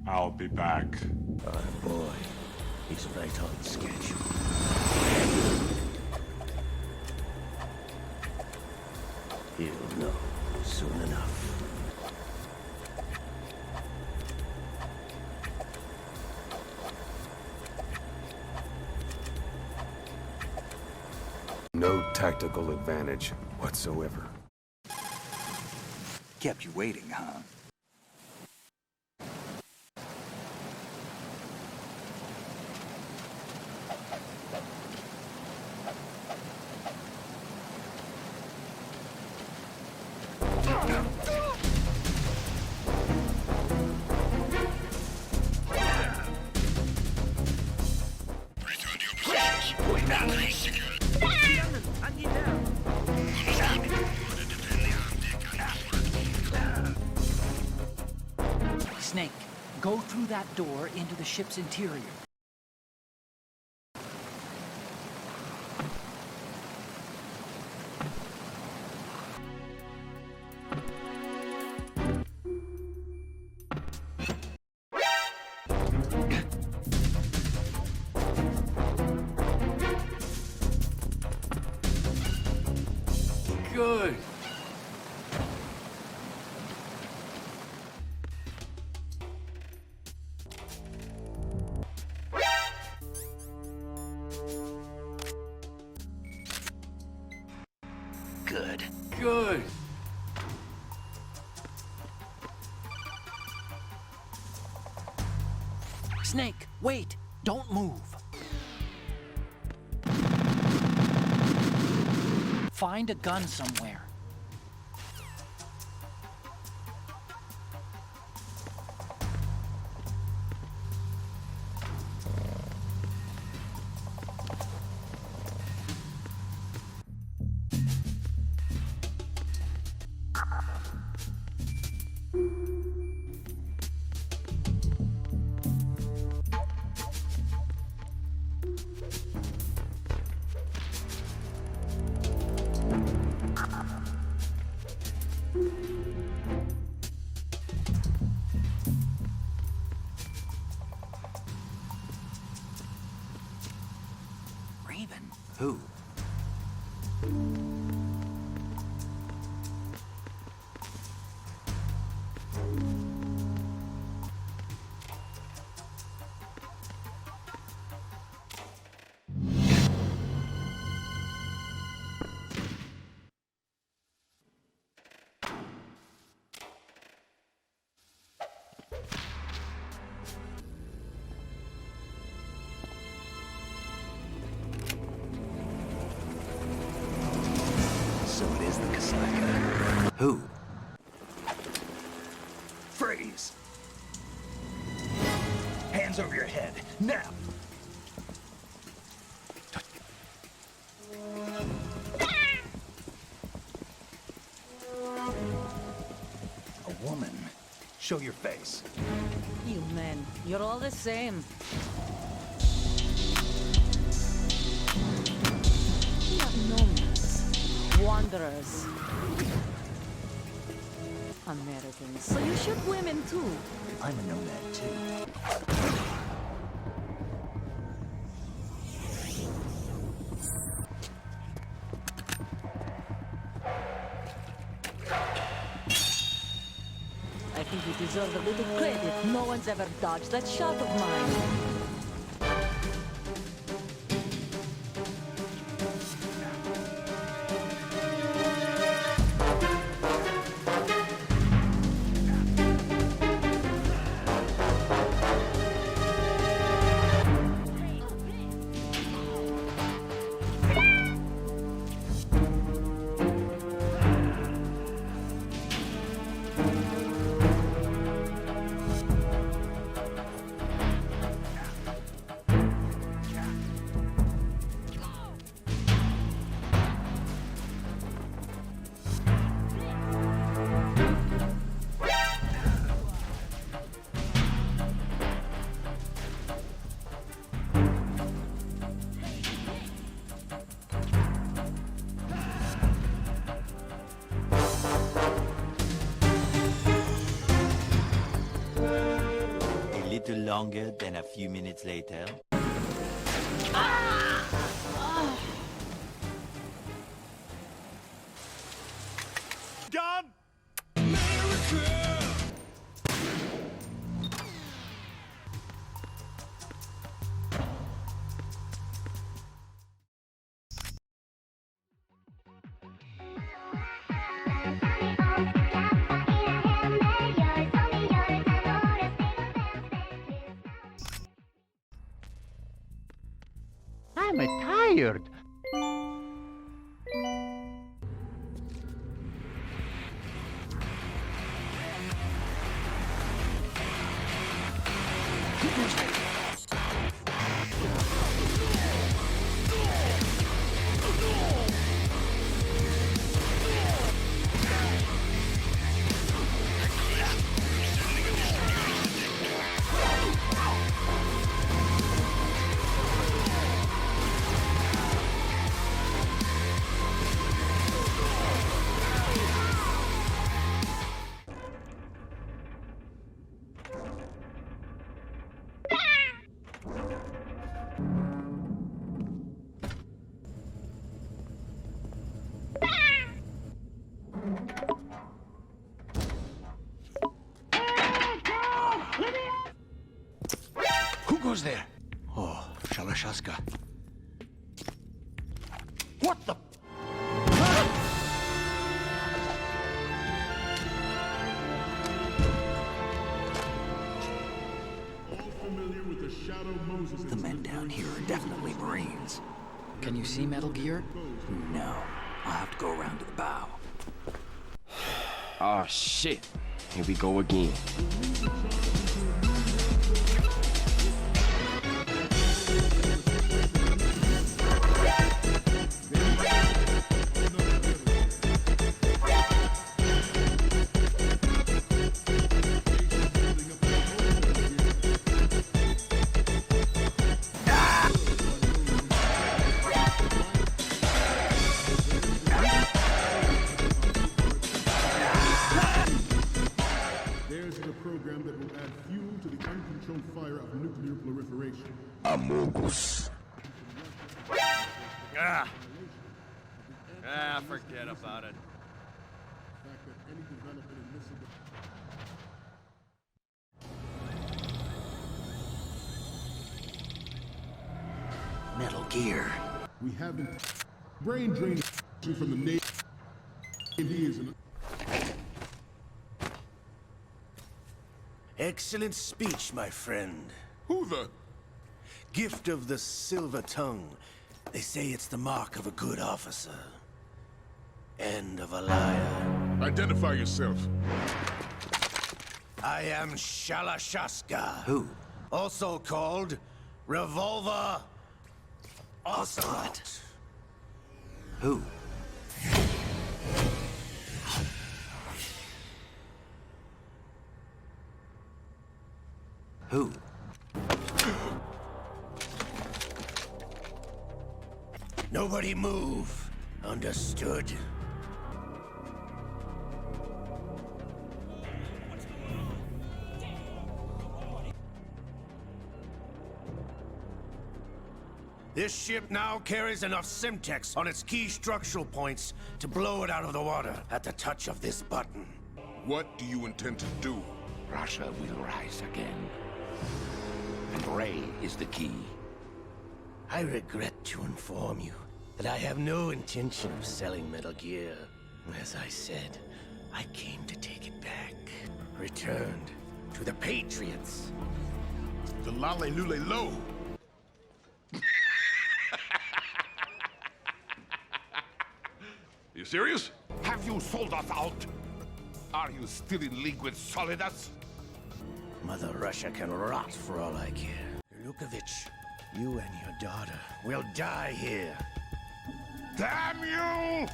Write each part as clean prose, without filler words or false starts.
I'll be back. Our boy, he's right on schedule. He'll know soon enough. No tactical advantage whatsoever. Kept you waiting, huh? Snake, go through that door into the ship's interior. Good. Good. Good. Snake, wait! Don't move! Find a gun somewhere. Raven? Who? So it is the Kasaka. Who? Freeze! Hands over your head, now! A woman. Show your face. You men, you're all the same. We have nomads, wanderers, Americans. So you shoot women too. I'm a nomad too. I think you deserve a little credit. No one's ever dodged that shot of mine. little longer than a few minutes later. Done! I'm tired. Who goes there? Oh, Shalashaska. What the? The men down here are definitely Marines. Can you see Metal Gear? No. I'll have to go around to the bow. Oh shit. Here we go again. Theirs is a program that will add fuel to the uncontrolled fire of nuclear proliferation. Amogus. Forget about it. The fact that any development in missile Metal Gear. we haven't brain drain from the Navy is an Excellent speech, my friend. who the Gift of the silver tongue. They say it's the mark of a good officer. And of a liar. identify yourself. I am Shalashaska. Who? Also called Revolver Ocelot. Who? Who? Nobody move. Understood? This ship now carries enough Simtex on its key structural points to blow it out of the water at the touch of this button. What do you intend to do? Russia will rise again. And Ray is the key. I regret to inform you that I have no intention of selling Metal Gear. As I said, I came to take it back. Returned to the Patriots. The Lale Lule Lo. You serious? Have you sold us out? Are you still in league with Solidus? Mother Russia can rot for all I care. Lukovich, you and your daughter will die here. Damn you!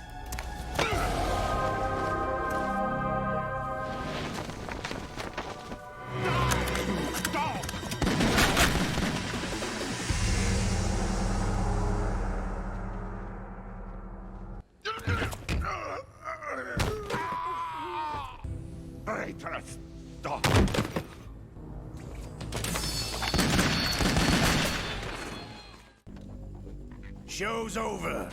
Traitorous dog! Show's over.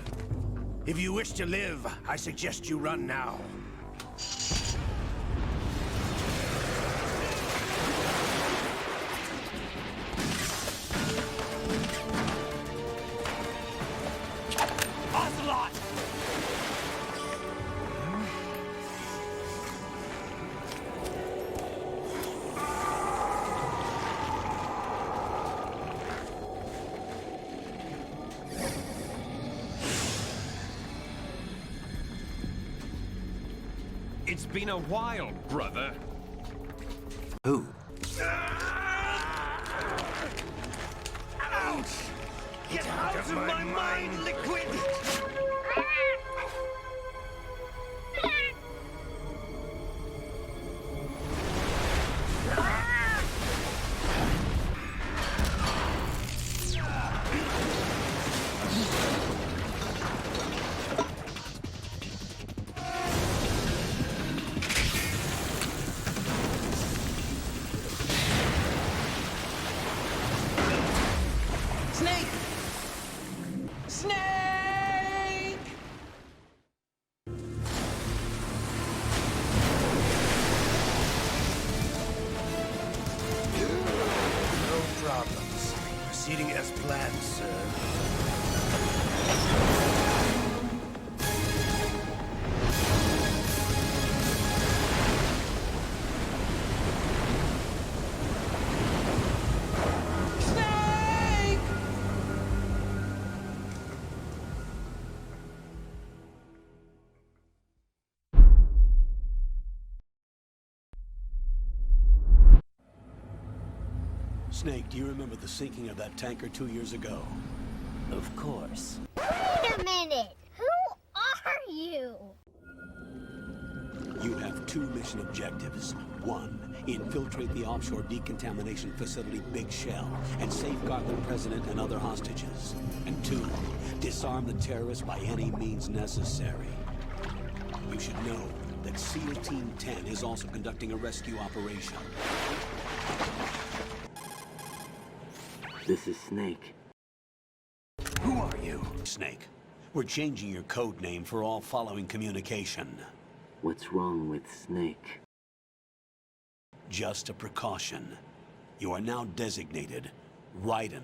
If you wish to live, I suggest you run now. It's been a while, brother. Who? Ouch! Get out of my mind, Liquid! Snake! Snake! No problems. Proceeding as planned, sir. Snake, do you remember the sinking of that tanker 2 years ago? Of course. Wait a minute! Who are you? You have 2 mission objectives. 1, infiltrate the offshore decontamination facility Big Shell and safeguard the president and other hostages. And 2, disarm the terrorists by any means necessary. You should know that SEAL Team 10 is also conducting a rescue operation. This is Snake. Who are you? Snake. We're changing your code name for all following communication. What's wrong with Snake? Just a precaution. You are now designated Raiden.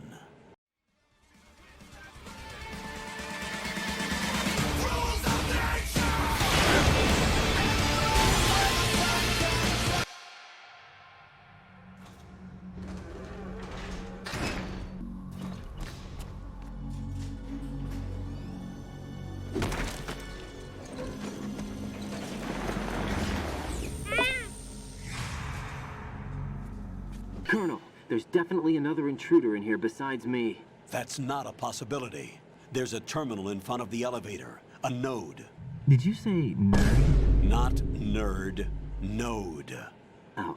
Colonel, there's definitely another intruder in here besides me. That's not a possibility. There's a terminal in front of the elevator. A node. Did you say nerd? Not nerd. Node. Oh.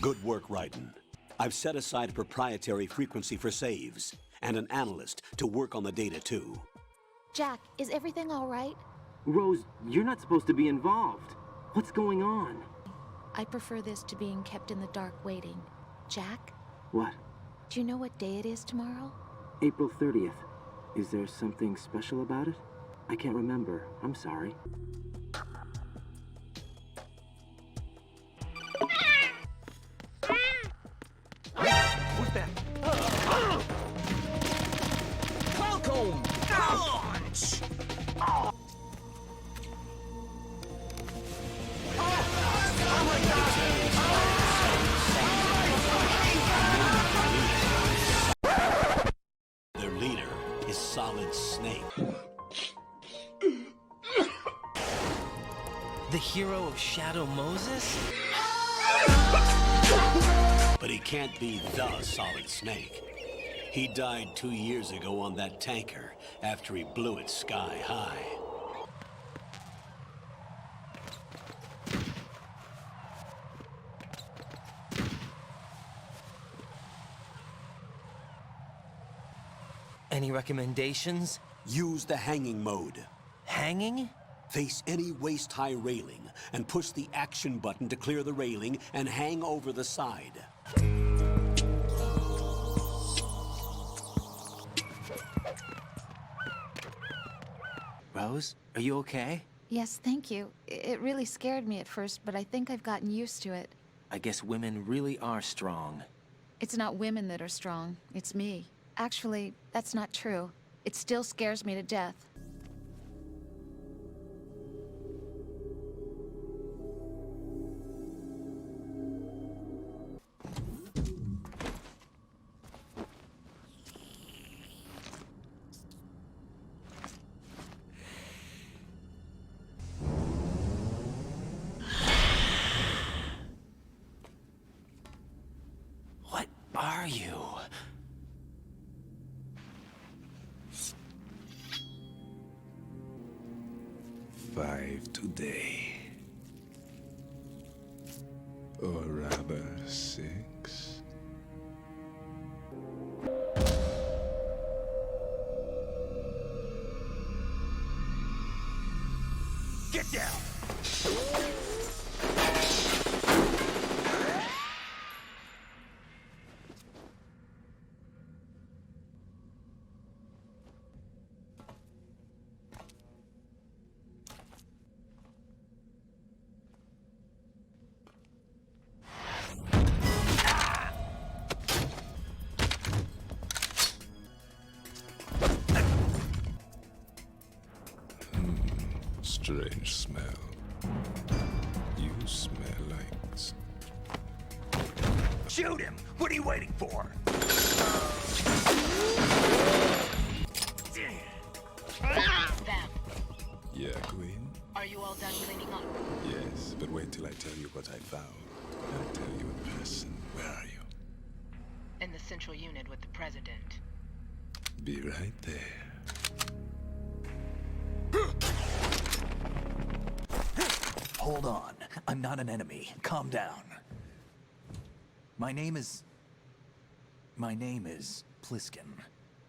Good work, Raiden. I've set aside a proprietary frequency for saves, and an analyst to work on the data too. Jack, is everything all right? Rose, you're not supposed to be involved. What's going on? I prefer this to being kept in the dark waiting. Jack? What? Do you know what day it is tomorrow? April 30th. Is there something special about it? I can't remember. I'm sorry. Who's that? Welcome! Launch! Their leader is Solid Snake. The hero of Shadow Moses? But he can't be the Solid Snake. He died 2 years ago on that tanker after he blew it sky high. Any recommendations? Use the hanging mode. Hanging? Face any waist-high railing and push the action button to clear the railing and hang over the side. Rose, are you okay? Yes, thank you. It really scared me at first, but I think I've gotten used to it. I guess women really are strong. It's not women that are strong, it's me. Actually, that's not true. It still scares me to death. What are you? Five today. Or rather, 6. Get down! Strange smell. You smell like... Shoot him! What are you waiting for? Yeah, Queen? Are you all done cleaning up? Yes, but wait till I tell you what I found. I'll tell you in person. Where are you? In the central unit with the president. Be right there. Hold on. I'm not an enemy. Calm down. My name is Pliskin.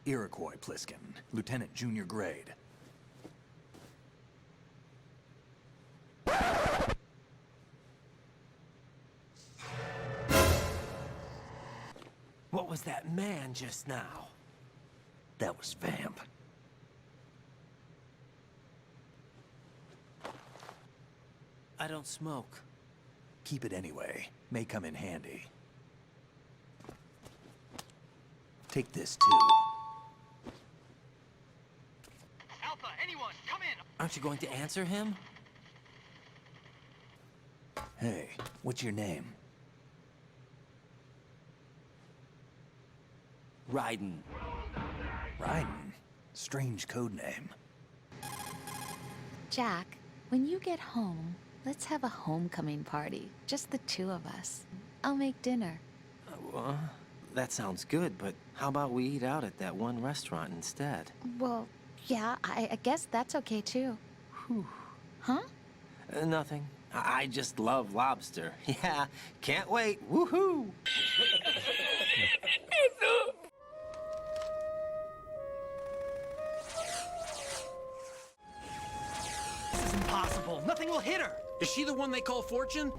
Iroquois Pliskin. Lieutenant Junior Grade. What was that man just now? That was Vamp. I don't smoke. Keep it anyway. May come in handy. Take this too. Alpha, anyone, come in! Aren't you going to answer him? Hey, what's your name? Raiden. Raiden? Strange code name. Jack, when you get home, let's have a homecoming party. Just the two of us. I'll make dinner. That sounds good, but how about we eat out at that one restaurant instead? Well, yeah, I guess that's okay too. Whew. Huh? Nothing. I just love lobster. Yeah, can't wait. Woohoo! This is impossible. Nothing will hit her. Is she the one they call Fortune?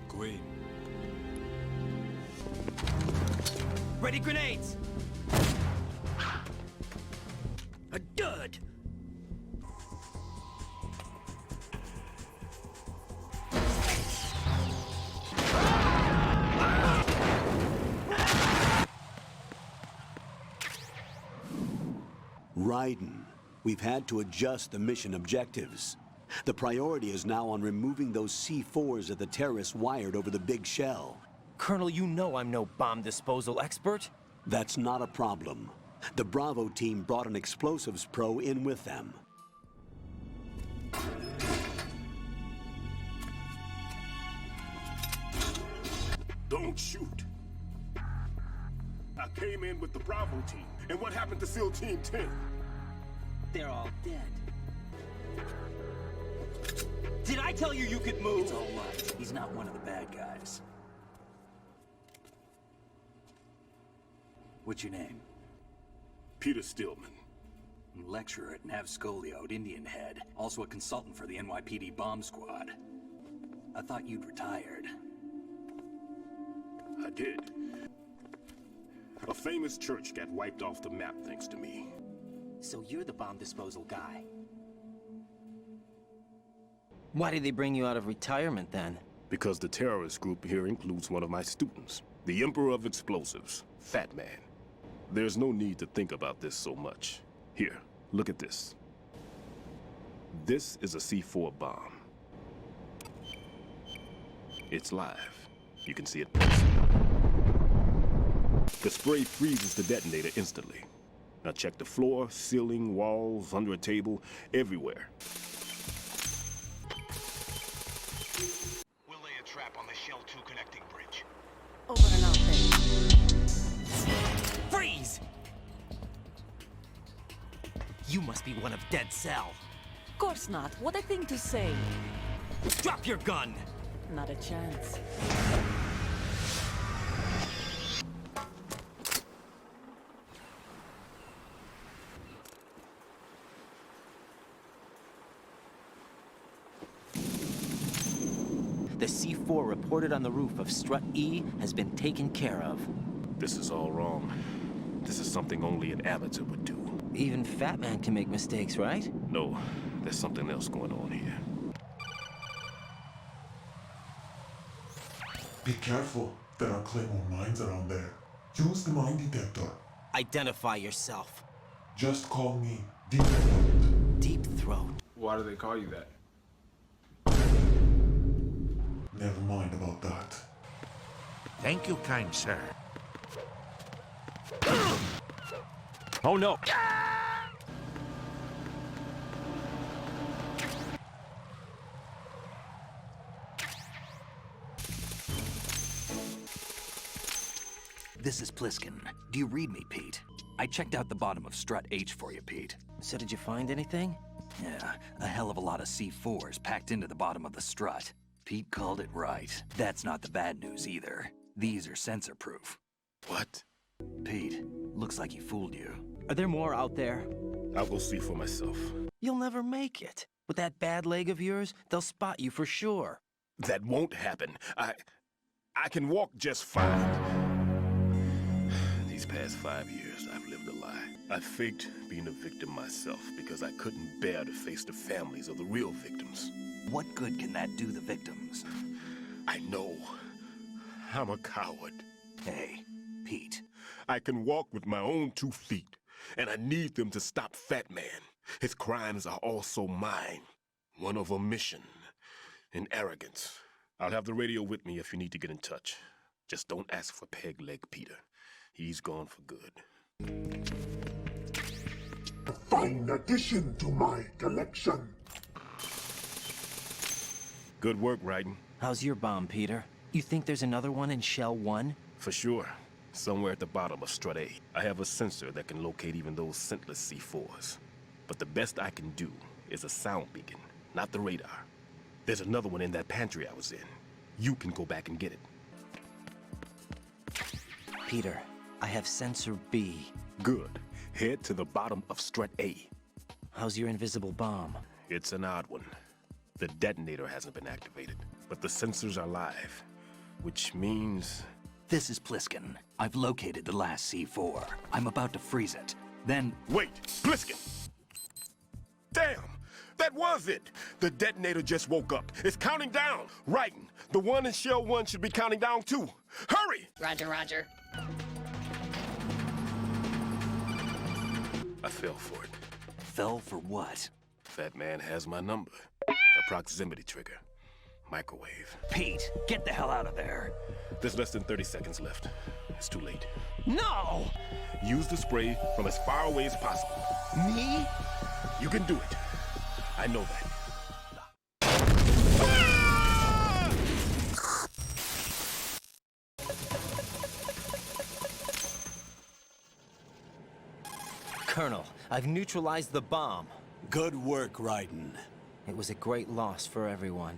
Queen. Ready grenades! A dud! Raiden, we've had to adjust the mission objectives. The priority is now on removing those C4s that the terrorists wired over the big shell. Colonel, you know I'm no bomb disposal expert. That's not a problem. The Bravo team brought an explosives pro in with them. Don't shoot. I came in with the Bravo team. And what happened to SEAL Team 10? They're all dead. Did I tell you you could move? It's all right. He's not one of the bad guys. What's your name? Peter Stillman. Lecturer at Nav Scolio, Indian Head. Also a consultant for the NYPD bomb squad. I thought you'd retired. I did. A famous church got wiped off the map thanks to me. So you're the bomb disposal guy. Why did they bring you out of retirement then? Because the terrorist group here includes one of my students, the Emperor of Explosives, Fat Man. There's no need to think about this so much. Here, look at this. This is a C4 bomb. It's live. You can see it pulsing. The spray freezes the detonator instantly. Now check the floor, ceiling, walls, under a table, everywhere. We'll lay a trap on the Shell 2 connecting bridge. Over and out then. Freeze! You must be one of Dead Cell. Of course not. What a thing to say. Drop your gun! Not a chance. The C4 reported on the roof of Strut E has been taken care of. This is all wrong. This is something only an amateur would do. Even Fat Man can make mistakes, right? No, there's something else going on here. Be careful. There are Claymore mines around there. Use the mine detector. Identify yourself. Just call me Deep Throat. Deep Throat. Why do they call you that? Never mind about that. Thank you, kind sir. Oh no! This is Pliskin. Do you read me, Pete? I checked out the bottom of Strut H for you, Pete. So did you find anything? Yeah, a hell of a lot of C4s packed into the bottom of the strut. Pete called it right. That's not the bad news either. These are sensor-proof. What? Pete, looks like he fooled you. Are there more out there? I'll go see for myself. You'll never make it. With that bad leg of yours, they'll spot you for sure. That won't happen. I can walk just fine. These past 5 years, I've lived a lie. I faked being a victim myself because I couldn't bear to face the families of the real victims. What good can that do the victims? I know. I'm a coward. Hey, Pete. I can walk with my own 2 feet, and I need them to stop Fat Man. His crimes are also mine. One of omission and arrogance. I'll have the radio with me if you need to get in touch. Just don't ask for Peg Leg Peter. He's gone for good. A fine addition to my collection. Good work, Raiden. How's your bomb, Peter? You think there's another one in Shell 1? For sure. Somewhere at the bottom of Strut A. I have a sensor that can locate even those scentless C4s. But the best I can do is a sound beacon, not the radar. There's another one in that pantry I was in. You can go back and get it. Peter, I have sensor B. Good. Head to the bottom of Strut A. How's your invisible bomb? It's an odd one. The detonator hasn't been activated, but the sensors are live, which means... This is Pliskin. I've located the last C4. I'm about to freeze it. Then... Wait! Pliskin! Damn! That was it! The detonator just woke up. It's counting down! Raiden, the one in Shell 1 should be counting down too. Hurry! Roger, roger. I fell for it. Fell for what? Fat Man has my number. A proximity trigger. Microwave. Pete, get the hell out of there. There's less than 30 seconds left. It's too late. No! Use the spray from as far away as possible. Me? You can do it. I know that. Colonel, I've neutralized the bomb. Good work, Raiden. It was a great loss for everyone.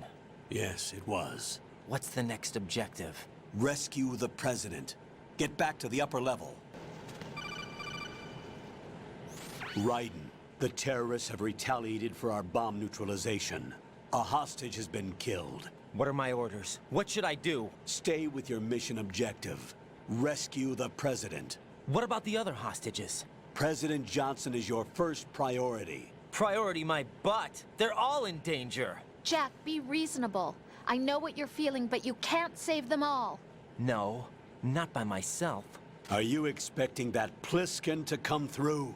Yes, it was. What's the next objective? Rescue the President. Get back to the upper level. Raiden, the terrorists have retaliated for our bomb neutralization. A hostage has been killed. What are my orders? What should I do? Stay with your mission objective. Rescue the President. What about the other hostages? President Johnson is your first priority. Priority my butt. They're all in danger. Jack, be reasonable. I know what you're feeling, but you can't save them all. No, not by myself. Are you expecting that Pliskin to come through?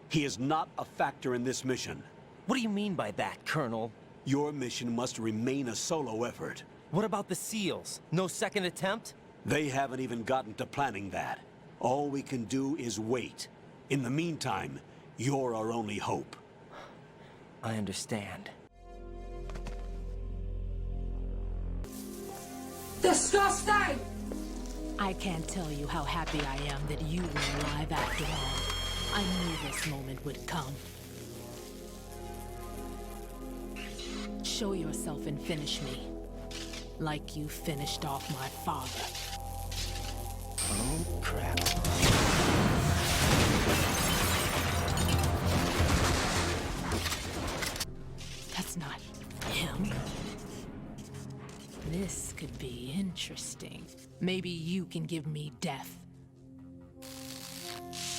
He is not a factor in this mission. What do you mean by that, Colonel? Your mission must remain a solo effort. What about the SEALs? No second attempt? They haven't even gotten to planning that. All we can do is wait. In the meantime, you're our only hope. I understand. Disgusting! I can't tell you how happy I am that you were alive after all. I knew this moment would come. Show yourself and finish me. Like you finished off my father. Oh, crap. That's not him. This could be interesting. Maybe you can give me death.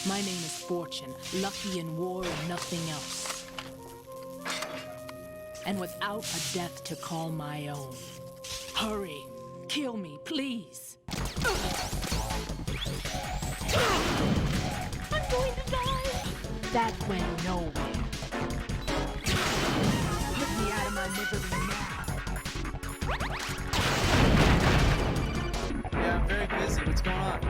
My name is Fortune, lucky in war and nothing else. And without a death to call my own. Hurry, kill me, please. I'm going to die. That went nowhere. Put me out of my misery now. Yeah, I'm very busy. What's going on?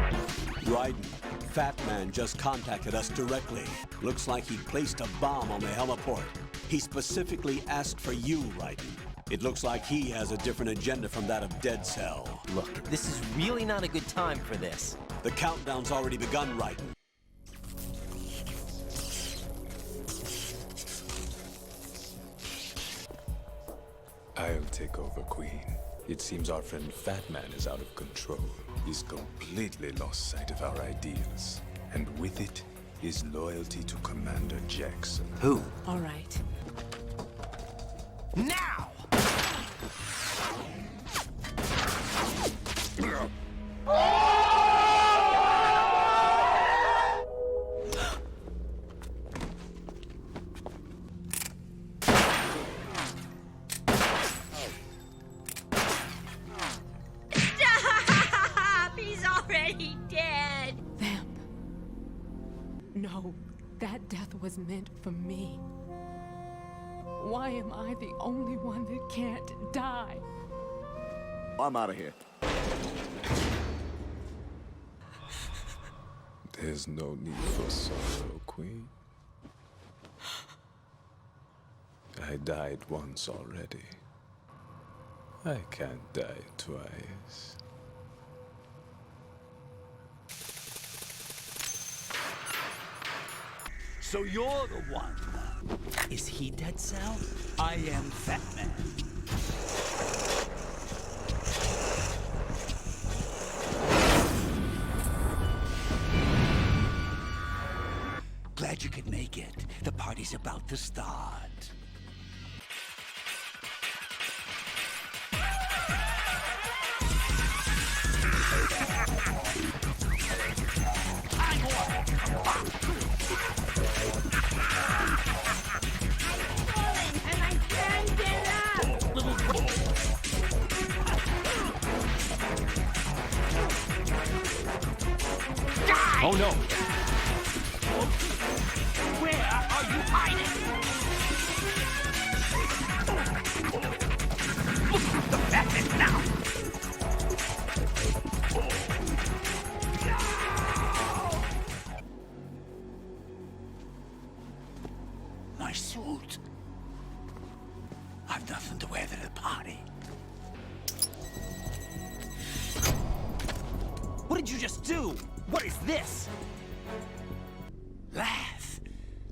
Raiden, Fat Man just contacted us directly. Looks like he placed a bomb on the heliport. He specifically asked for you, Raiden. It looks like he has a different agenda from that of Dead Cell. Look, this is really not a good time for this. The countdown's already begun, Raiden. I'll take over, Queen. It seems our friend Fat Man is out of control. He's completely lost sight of our ideals. And with it, his loyalty to Commander Jackson. Who? All right. Now! He's already dead. Vamp. No, that death was meant for me. Why am I the only one that can't die? I'm out of here. There's no need for sorrow, Queen. I died once already. I can't die twice. So you're the one. Is he Dead Cell? I am Fat Man. Glad you could make it. The party's about to start. Oh no! Where are you hiding? Look, the fastest now! My suit. I've nothing to wear to the party. What did you just do? What is this? Laugh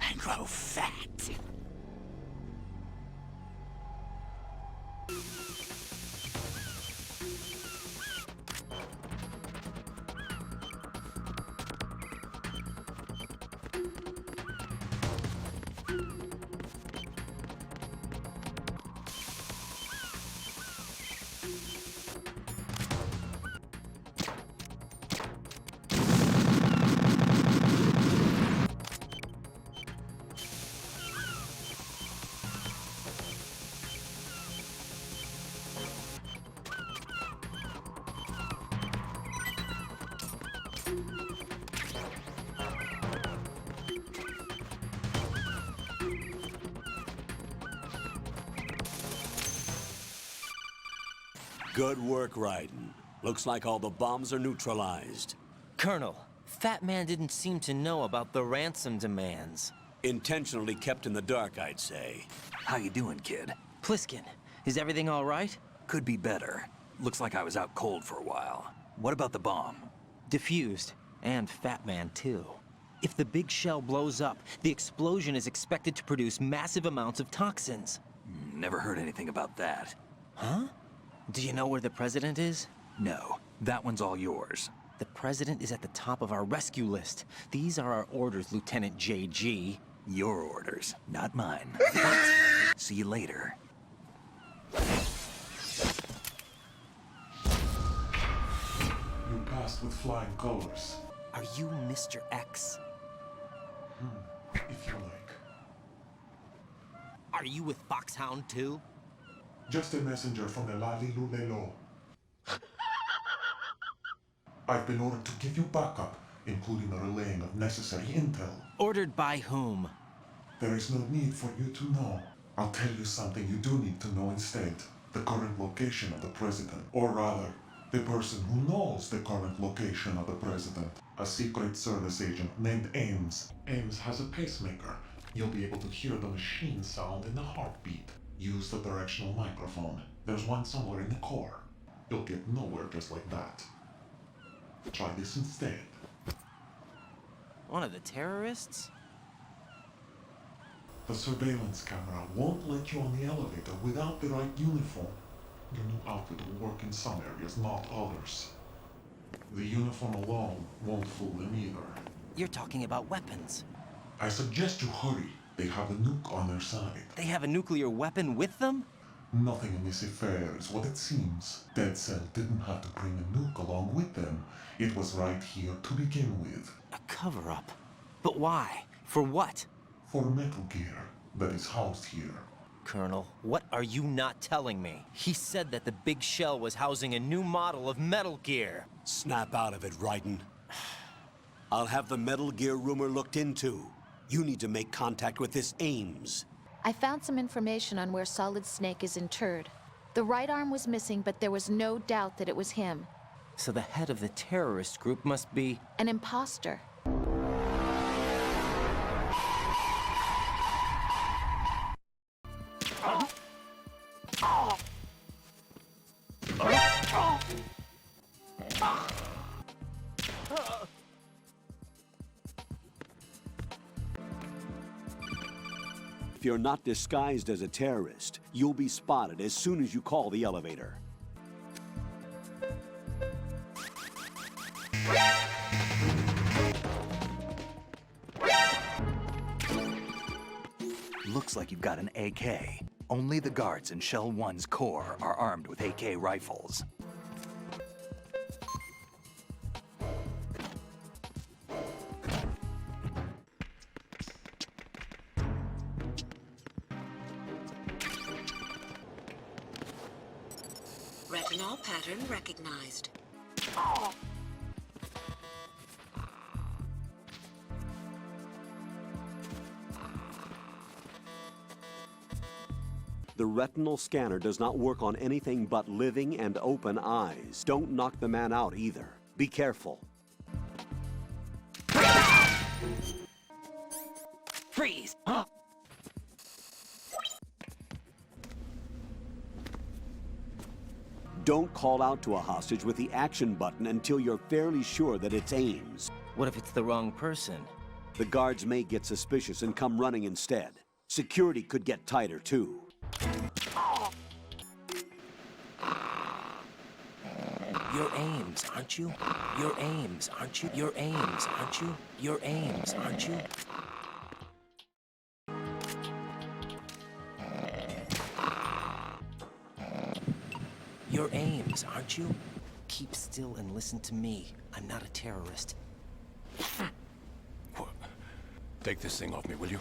and grow fat. Good work, Raiden. Looks like all the bombs are neutralized. Colonel, Fat Man didn't seem to know about the ransom demands. Intentionally kept in the dark, I'd say. How you doing, kid? Pliskin, is everything all right? Could be better. Looks like I was out cold for a while. What about the bomb? Diffused. And Fat Man, too. If the big shell blows up, the explosion is expected to produce massive amounts of toxins. Never heard anything about that. Huh? Do you know where the president is? No, that one's all yours. The president is at the top of our rescue list. These are our orders, Lieutenant JG. Your orders, not mine. See you later. You passed with flying colors. Are you Mr. X? If you like. Are you with Foxhound, too? Just a messenger from the Lali-Lu-Le-Lo. I've been ordered to give you backup, including the relaying of necessary intel. Ordered by whom? There is no need for you to know. I'll tell you something you do need to know instead. The current location of the president. Or rather, the person who knows the current location of the president. A Secret Service agent named Ames. Ames has a pacemaker. You'll be able to hear the machine sound in the heartbeat. Use the directional microphone. There's one somewhere in the core. You'll get nowhere just like that. Try this instead. One of the terrorists? The surveillance camera won't let you on the elevator without the right uniform. Your new outfit will work in some areas, not others. The uniform alone won't fool them either. You're talking about weapons. I suggest you hurry. They have a nuke on their side. They have a nuclear weapon with them? Nothing in this affair is what it seems. Dead Cell didn't have to bring a nuke along with them. It was right here to begin with. A cover-up? But why? For what? For Metal Gear that is housed here. Colonel, what are you not telling me? He said that the big shell was housing a new model of Metal Gear. Snap out of it, Raiden. I'll have the Metal Gear rumor looked into. You need to make contact with this Ames. I found some information on where Solid Snake is interred. The right arm was missing, but there was no doubt that it was him. So the head of the terrorist group must be... an imposter. If you're not disguised as a terrorist, you'll be spotted as soon as you call the elevator. Looks like you've got an AK. Only the guards in Shell 1's core are armed with AK rifles. Retinol pattern recognized. The retinal scanner does not work on anything but living and open eyes. Don't knock the man out either. Be careful. Freeze! Don't call out to a hostage with the action button until you're fairly sure that it's Ames. What if it's the wrong person? The guards may get suspicious and come running instead. Security could get tighter, too. You're Ames, aren't you? You're Ames, aren't you? You're Ames, aren't you? You're Ames, aren't you? You're Ames, aren't you? Keep still and listen to me. I'm not a terrorist. Take this thing off me, will you?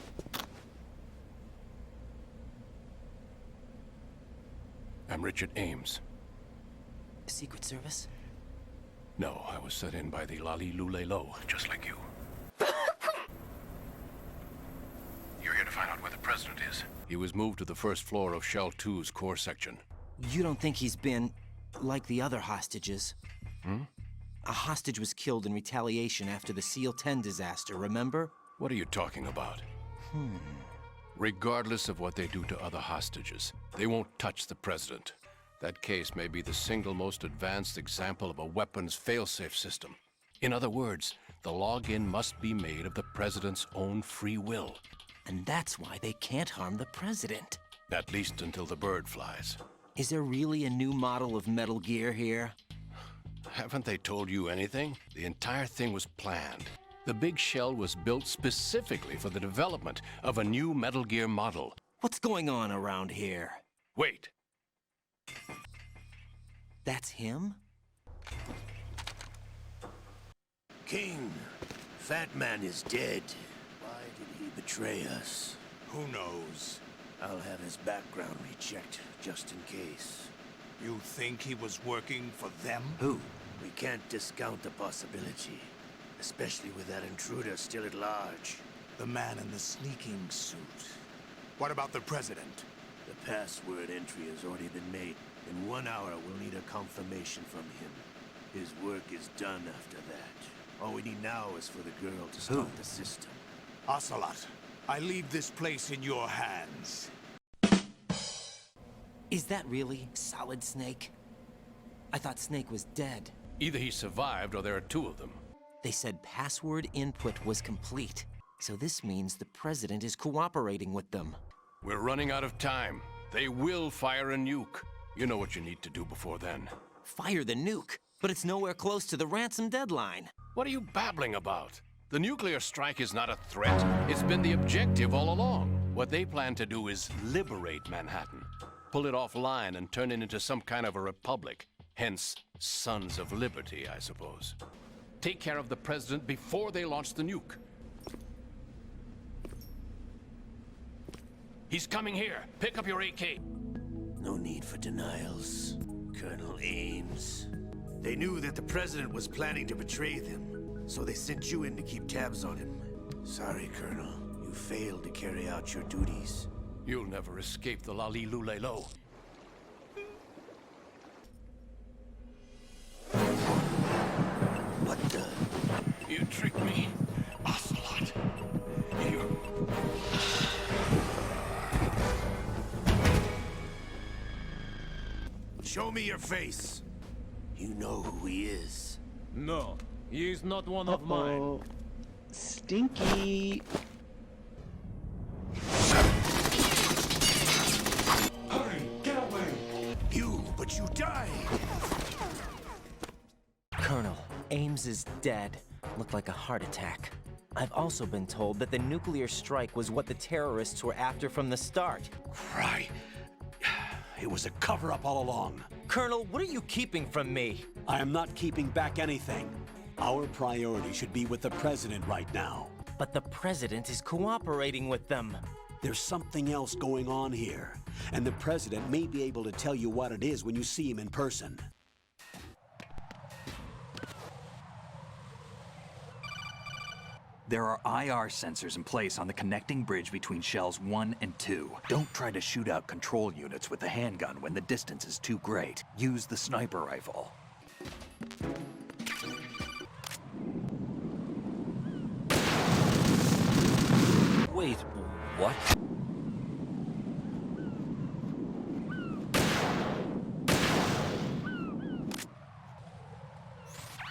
I'm Richard Ames. Secret Service? No, I was set in by the Lali-Lu-Le-Lo, just like you. You're here to find out where the president is. He was moved to the first floor of Shell 2's core section. You don't think he's been... like the other hostages. A hostage was killed in retaliation after the SEAL-10 disaster, remember? What are you talking about? Regardless of what they do to other hostages, they won't touch the president. That case may be the single most advanced example of a weapons failsafe system. In other words, the login must be made of the president's own free will. And that's why they can't harm the president. At least until the bird flies. Is there really a new model of Metal Gear here? Haven't they told you anything? The entire thing was planned. The big shell was built specifically for the development of a new Metal Gear model. What's going on around here? Wait. That's him? King, Fat Man is dead. Why did he betray us? Who knows? I'll have his background rechecked, just in case. You think he was working for them? Who? We can't discount the possibility. Especially with that intruder still at large. The man in the sneaking suit. What about the president? The password entry has already been made. In 1 hour, we'll need a confirmation from him. His work is done after that. All we need now is for the girl to start the system. Ocelot, I leave this place in your hands. Is that really Solid Snake? I thought Snake was dead. Either he survived or there are two of them. They said password input was complete. So this means the president is cooperating with them. We're running out of time. They will fire a nuke. You know what you need to do before then. Fire the nuke? But it's nowhere close to the ransom deadline. What are you babbling about? The nuclear strike is not a threat. It's been the objective all along. What they plan to do is liberate Manhattan. Pull it offline and turn it into some kind of a republic. Hence, Sons of Liberty, I suppose. Take care of the president before they launch the nuke. He's coming here. Pick up your AK. No need for denials, Colonel Ames. They knew that the president was planning to betray them, so they sent you in to keep tabs on him. Sorry, Colonel. You failed to carry out your duties. You'll never escape the Lalilulelo. What the? You tricked me, Ocelot. You... Show me your face. You know who he is. No, he is not one of mine. Stinky. Hurry, get away! But you died! Colonel, Ames is dead. Looked like a heart attack. I've also been told that the nuclear strike was what the terrorists were after from the start. Right. It was a cover-up all along. Colonel, what are you keeping from me? I am not keeping back anything. Our priority should be with the president right now. But the president is cooperating with them. There's something else going on here, and the president may be able to tell you what it is when you see him in person. There are IR sensors in place on the connecting bridge between shells 1 and 2. Don't try to shoot out control units with the handgun when the distance is too great. Use the sniper rifle. Wait, what?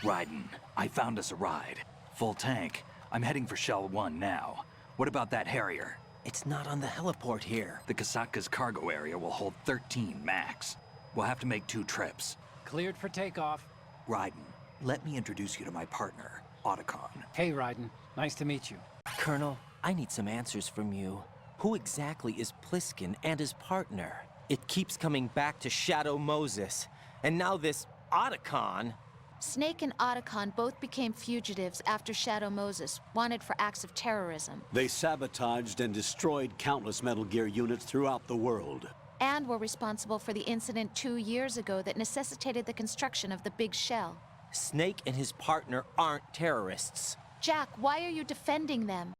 Raiden, I found us a ride. Full tank. I'm heading for Shell 1 now. What about that Harrier? It's not on the heliport here. The Kasatka's cargo area will hold 13 max. We'll have to make 2 trips. Cleared for takeoff. Raiden, let me introduce you to my partner, Otacon. Hey, Raiden. Nice to meet you. Colonel, I need some answers from you. Who exactly is Pliskin and his partner? It keeps coming back to Shadow Moses. And now this Otacon. Snake and Otacon both became fugitives after Shadow Moses, wanted for acts of terrorism. They sabotaged and destroyed countless Metal Gear units throughout the world. And were responsible for the incident 2 years ago that necessitated the construction of the Big Shell. Snake and his partner aren't terrorists. Jack, why are you defending them?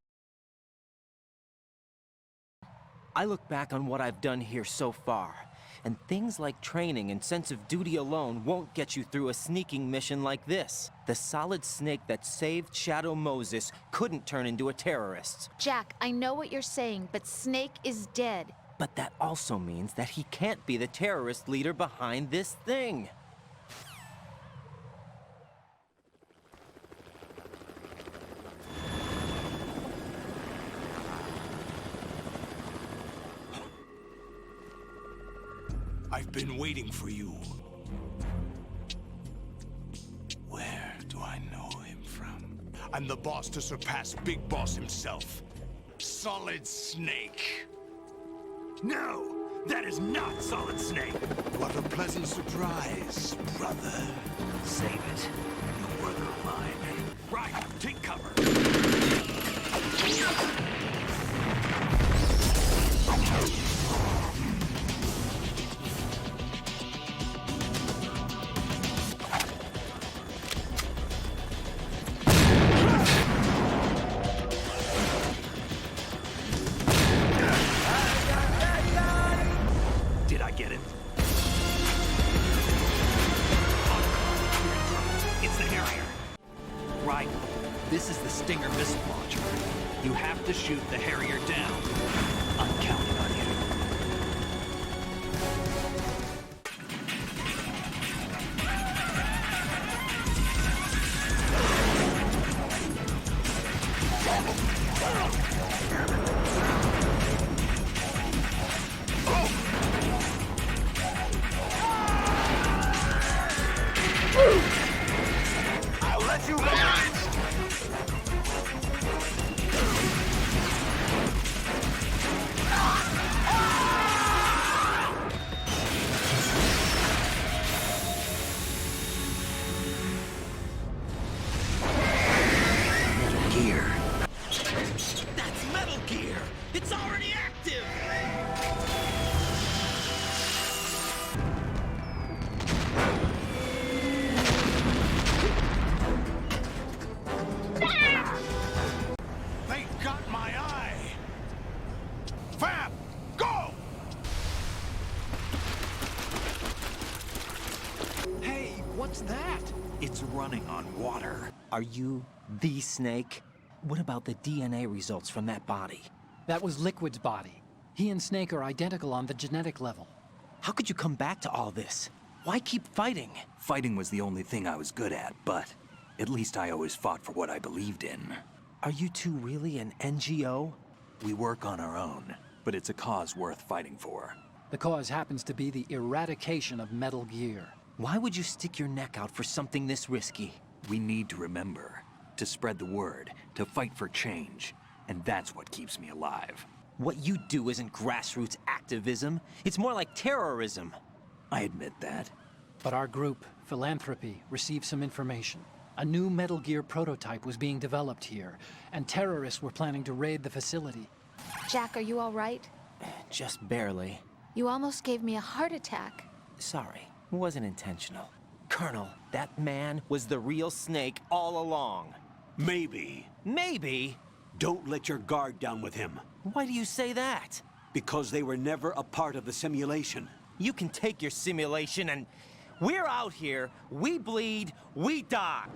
I look back on what I've done here so far. And things like training and sense of duty alone won't get you through a sneaking mission like this. The solid snake that saved Shadow Moses couldn't turn into a terrorist. Jack, I know what you're saying, but Snake is dead. But that also means that he can't be the terrorist leader behind this thing. I've been waiting for you. Where do I know him from? I'm the boss to surpass Big Boss himself. Solid Snake. No! That is not Solid Snake! What a pleasant surprise, brother. Save it. No brother of mine. Right, take cover. Did I get it? It's the Harrier. Right. This is the Stinger missile launcher. You have to shoot the Harrier down. I'm counting on you. I'll let you have it! Gear. That's Metal Gear! It's already active! They got my eye! Fab, go! Hey, what's that? It's running on water. Are you the Snake? What about the DNA results from that body? That was Liquid's body. He and Snake are identical on the genetic level. How could you come back to all this? Why keep fighting? Fighting was the only thing I was good at, but at least I always fought for what I believed in. Are you two really an NGO? We work on our own, but it's a cause worth fighting for. The cause happens to be the eradication of Metal Gear. Why would you stick your neck out for something this risky? We need to remember, to spread the word, to fight for change, and that's what keeps me alive. What you do isn't grassroots activism. It's more like terrorism. I admit that. But our group, Philanthropy, received some information. A new Metal Gear prototype was being developed here, and terrorists were planning to raid the facility. Jack, are you all right? Just barely. You almost gave me a heart attack. Sorry, it wasn't intentional. Colonel, that man was the real Snake all along. Maybe. Maybe? Don't let your guard down with him. Why do you say that? Because they were never a part of the simulation. You can take your simulation and... We're out here, we bleed, we die.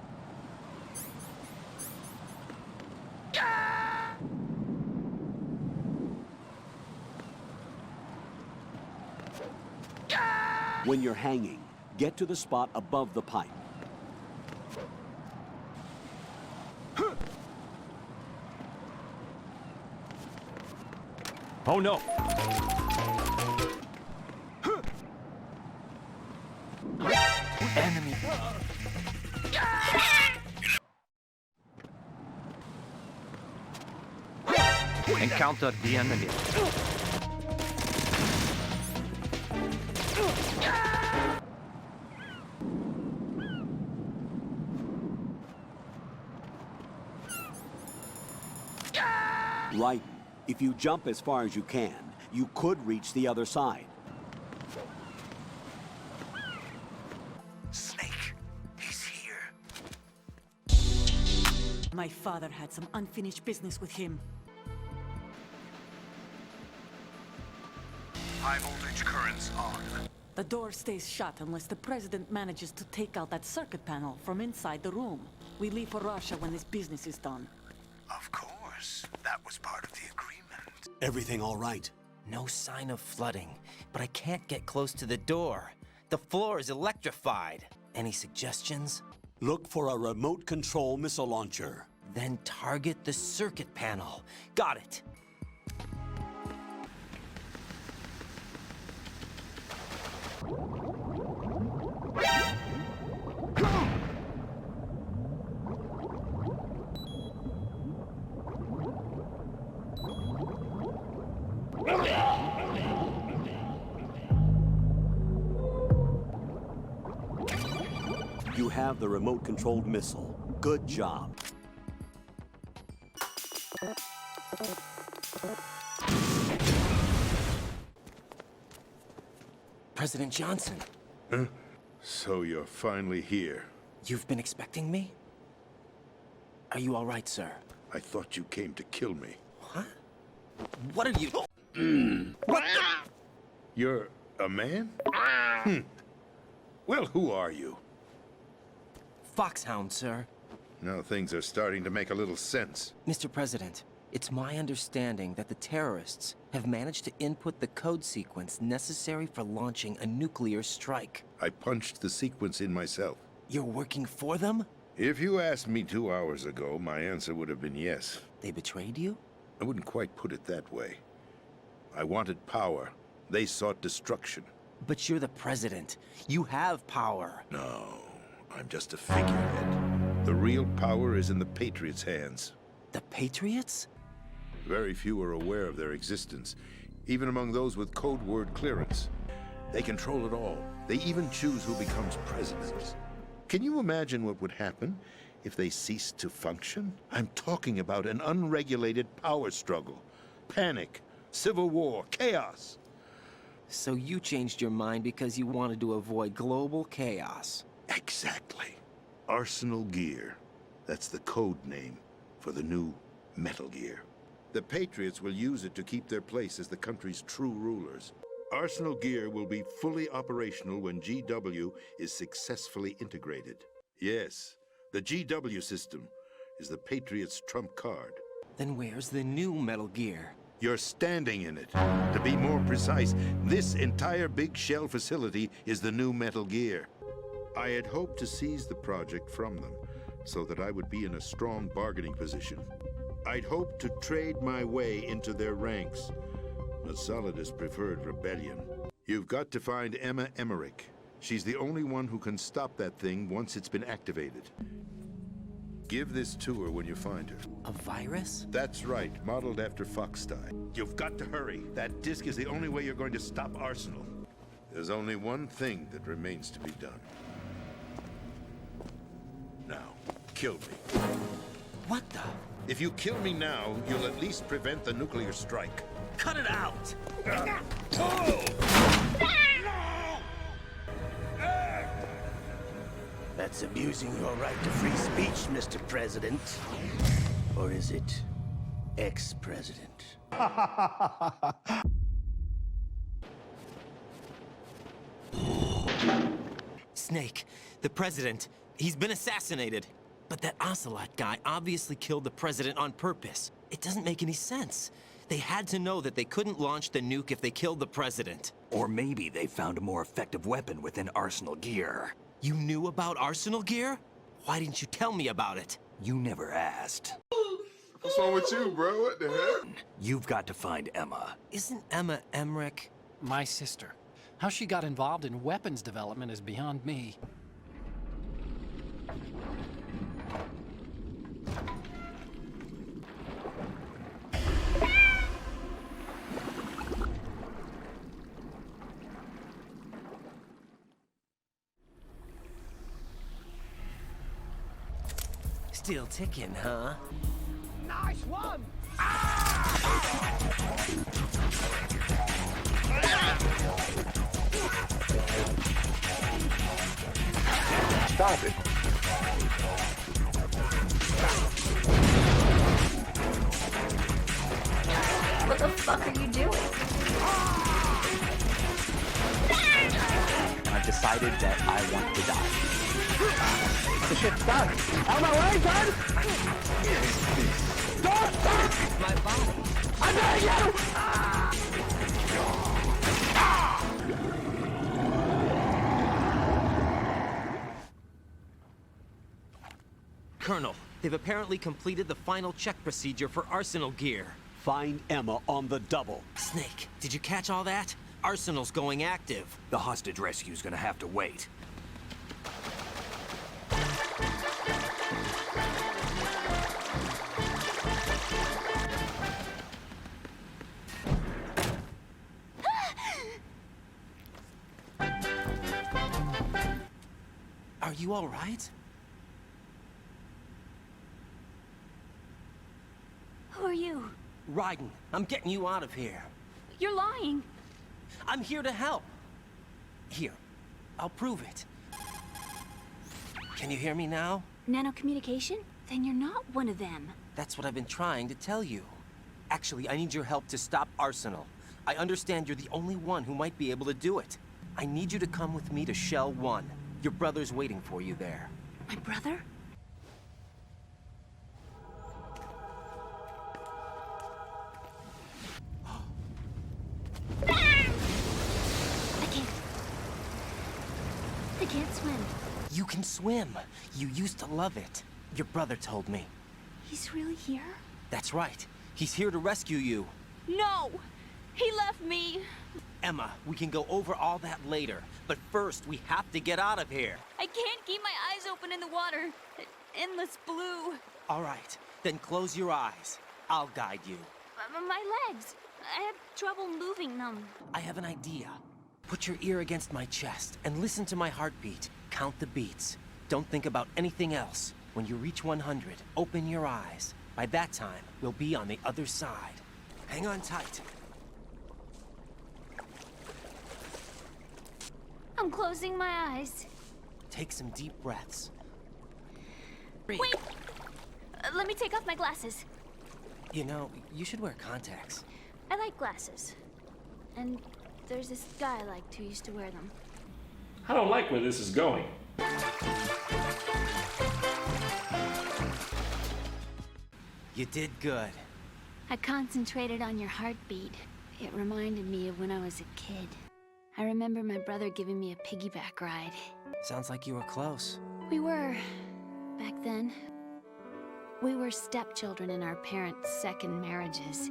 When you're hanging, get to the spot above the pipe. Oh no! Enemy. Encounter the enemy. Right. If you jump as far as you can, you could reach the other side. Snake, he's here. My father had some unfinished business with him. High voltage currents on. The door stays shut unless the President manages to take out that circuit panel from inside the room. We leave for Russia when this business is done. Of course. That was part of the agreement. Everything all right? No sign of flooding, but I can't get close to the door. The floor is electrified. Any suggestions? Look for a remote control missile launcher. Then target the circuit panel. Got it. You have the remote-controlled missile. Good job. President Johnson. Huh? So you're finally here. You've been expecting me? Are you all right, sir? I thought you came to kill me. What? What are you... What the... You're a man? Well, who are you? Foxhound, sir. Now things are starting to make a little sense. Mr. President, it's my understanding that the terrorists have managed to input the code sequence necessary for launching a nuclear strike. I punched the sequence in myself. You're working for them? If you asked me 2 hours ago, my answer would have been yes. They betrayed you? I wouldn't quite put it that way. I wanted power. They sought destruction. But you're the president. You have power. No, I'm just a figurehead. The real power is in the Patriots' hands. The Patriots? Very few are aware of their existence, even among those with code word clearance. They control it all. They even choose who becomes president. Can you imagine what would happen if they ceased to function? I'm talking about an unregulated power struggle. Panic, civil war, chaos. So you changed your mind because you wanted to avoid global chaos. Exactly. Arsenal Gear. That's the code name for the new Metal Gear. The Patriots will use it to keep their place as the country's true rulers. Arsenal Gear will be fully operational when GW is successfully integrated. Yes, the GW system is the Patriots' trump card. Then where's the new Metal Gear? You're standing in it. To be more precise, this entire big shell facility is the new Metal Gear. I had hoped to seize the project from them, so that I would be in a strong bargaining position. I'd hoped to trade my way into their ranks, but Solidus preferred rebellion. You've got to find Emma Emmerich. She's the only one who can stop that thing once it's been activated. Give this to her when you find her. A virus? That's right, modeled after Foxstein. You've got to hurry. That disk is the only way you're going to stop Arsenal. There's only one thing that remains to be done. Now, kill me. What the? If you kill me now, you'll at least prevent the nuclear strike. Cut it out! That's abusing your right to free speech, Mr. President. Or is it ex-president? Snake, the president, he's been assassinated. But that Ocelot guy obviously killed the president on purpose. It doesn't make any sense. They had to know that they couldn't launch the nuke if they killed the president. Or maybe they found a more effective weapon within Arsenal Gear. You knew about Arsenal Gear? Why didn't you tell me about it? You never asked. What's wrong with you, bro? What the heck? You've got to find Emma. Isn't Emma Emmerich? My sister. How she got involved in weapons development is beyond me. Still ticking, huh? Nice one! Stop it! What the fuck are you doing? decided that I want to die. The ship's done. Out of my way, son! Don't stop! My body. I'm getting you! Colonel, they've apparently completed the final check procedure for Arsenal gear. Find Emma on the double. Snake, did you catch all that? Arsenal's going active. The hostage rescue's gonna have to wait. Are you all right? Who are you? Raiden, I'm getting you out of here. You're lying. I'm here to help. Here, I'll prove it. Can you hear me now? Nanocommunication? Then you're not one of them. That's what I've been trying to tell you. Actually, I need your help to stop Arsenal. I understand you're the only one who might be able to do it. I need you to come with me to Shell 1. Your brother's waiting for you there. My brother? I can't swim. You can swim. You used to love it. Your brother told me. He's really here? That's right. He's here to rescue you. No! He left me! Emma, we can go over all that later. But first, we have to get out of here. I can't keep my eyes open in the water. Endless blue. All right, then close your eyes. I'll guide you. My legs. I have trouble moving them. I have an idea. Put your ear against my chest and listen to my heartbeat. Count the beats. Don't think about anything else. When you reach 100, open your eyes. By that time, we'll be on the other side. Hang on tight. I'm closing my eyes. Take some deep breaths. Wait! Let me take off my glasses. You know, you should wear contacts. I like glasses. And there's this guy I liked who used to wear them. I don't like where this is going. You did good. I concentrated on your heartbeat. It reminded me of when I was a kid. I remember my brother giving me a piggyback ride. Sounds like you were close. We were, back then. We were stepchildren in our parents' second marriages.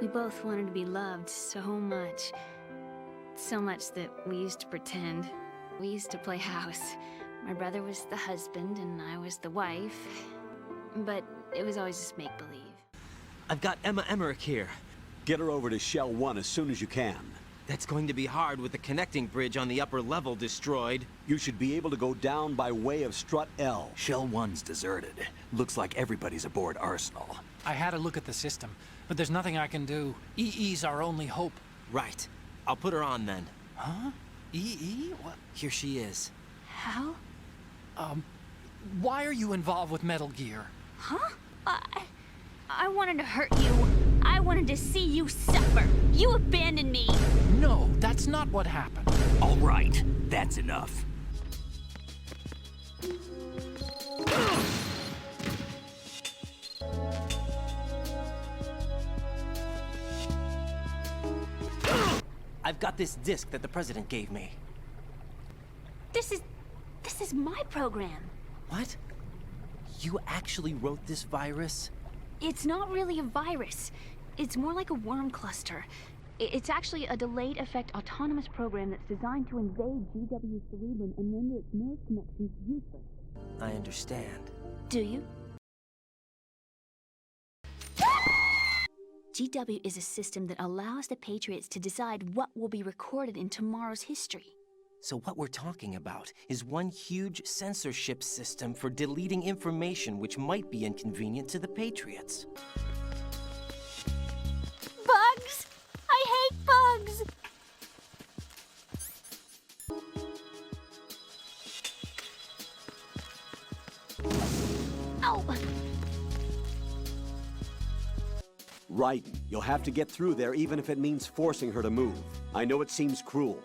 We both wanted to be loved so much. So much that we used to pretend. We used to play house. My brother was the husband and I was the wife. But it was always just make-believe. I've got Emma Emmerich here. Get her over to Shell 1 as soon as you can. That's going to be hard with the connecting bridge on the upper level destroyed. You should be able to go down by way of Strut L. Shell 1's deserted. Looks like everybody's aboard Arsenal. I had a look at the system, but there's nothing I can do. EE's our only hope. Right. I'll put her on then. Huh? EE? What? Here she is. How? Why are you involved with Metal Gear? Huh? I wanted to hurt you. I wanted to see you suffer. You abandoned me. No, that's not what happened. All right, that's enough. I've got this disc that the president gave me. This is my program. What? You actually wrote this virus? It's not really a virus. It's more like a worm cluster. It's actually a delayed effect autonomous program that's designed to invade GW's cerebrum and render its nerve connections useless. I understand. Do you? GW is a system that allows the Patriots to decide what will be recorded in tomorrow's history. So what we're talking about is one huge censorship system for deleting information which might be inconvenient to the Patriots. Bugs! I hate bugs! Ow! Right. You'll have to get through there even if it means forcing her to move. I know it seems cruel.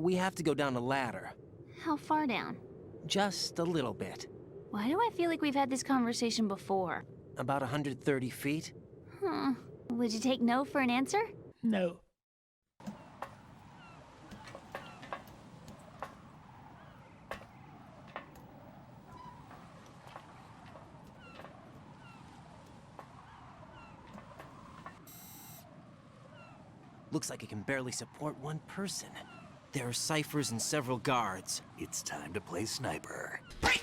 we have to go down a ladder. How far down? Just a little bit. Why do I feel like we've had this conversation before? About 130 feet. Huh. Would you take no for an answer? No. Looks like it can barely support one person. There are ciphers and several guards. It's time to play sniper. I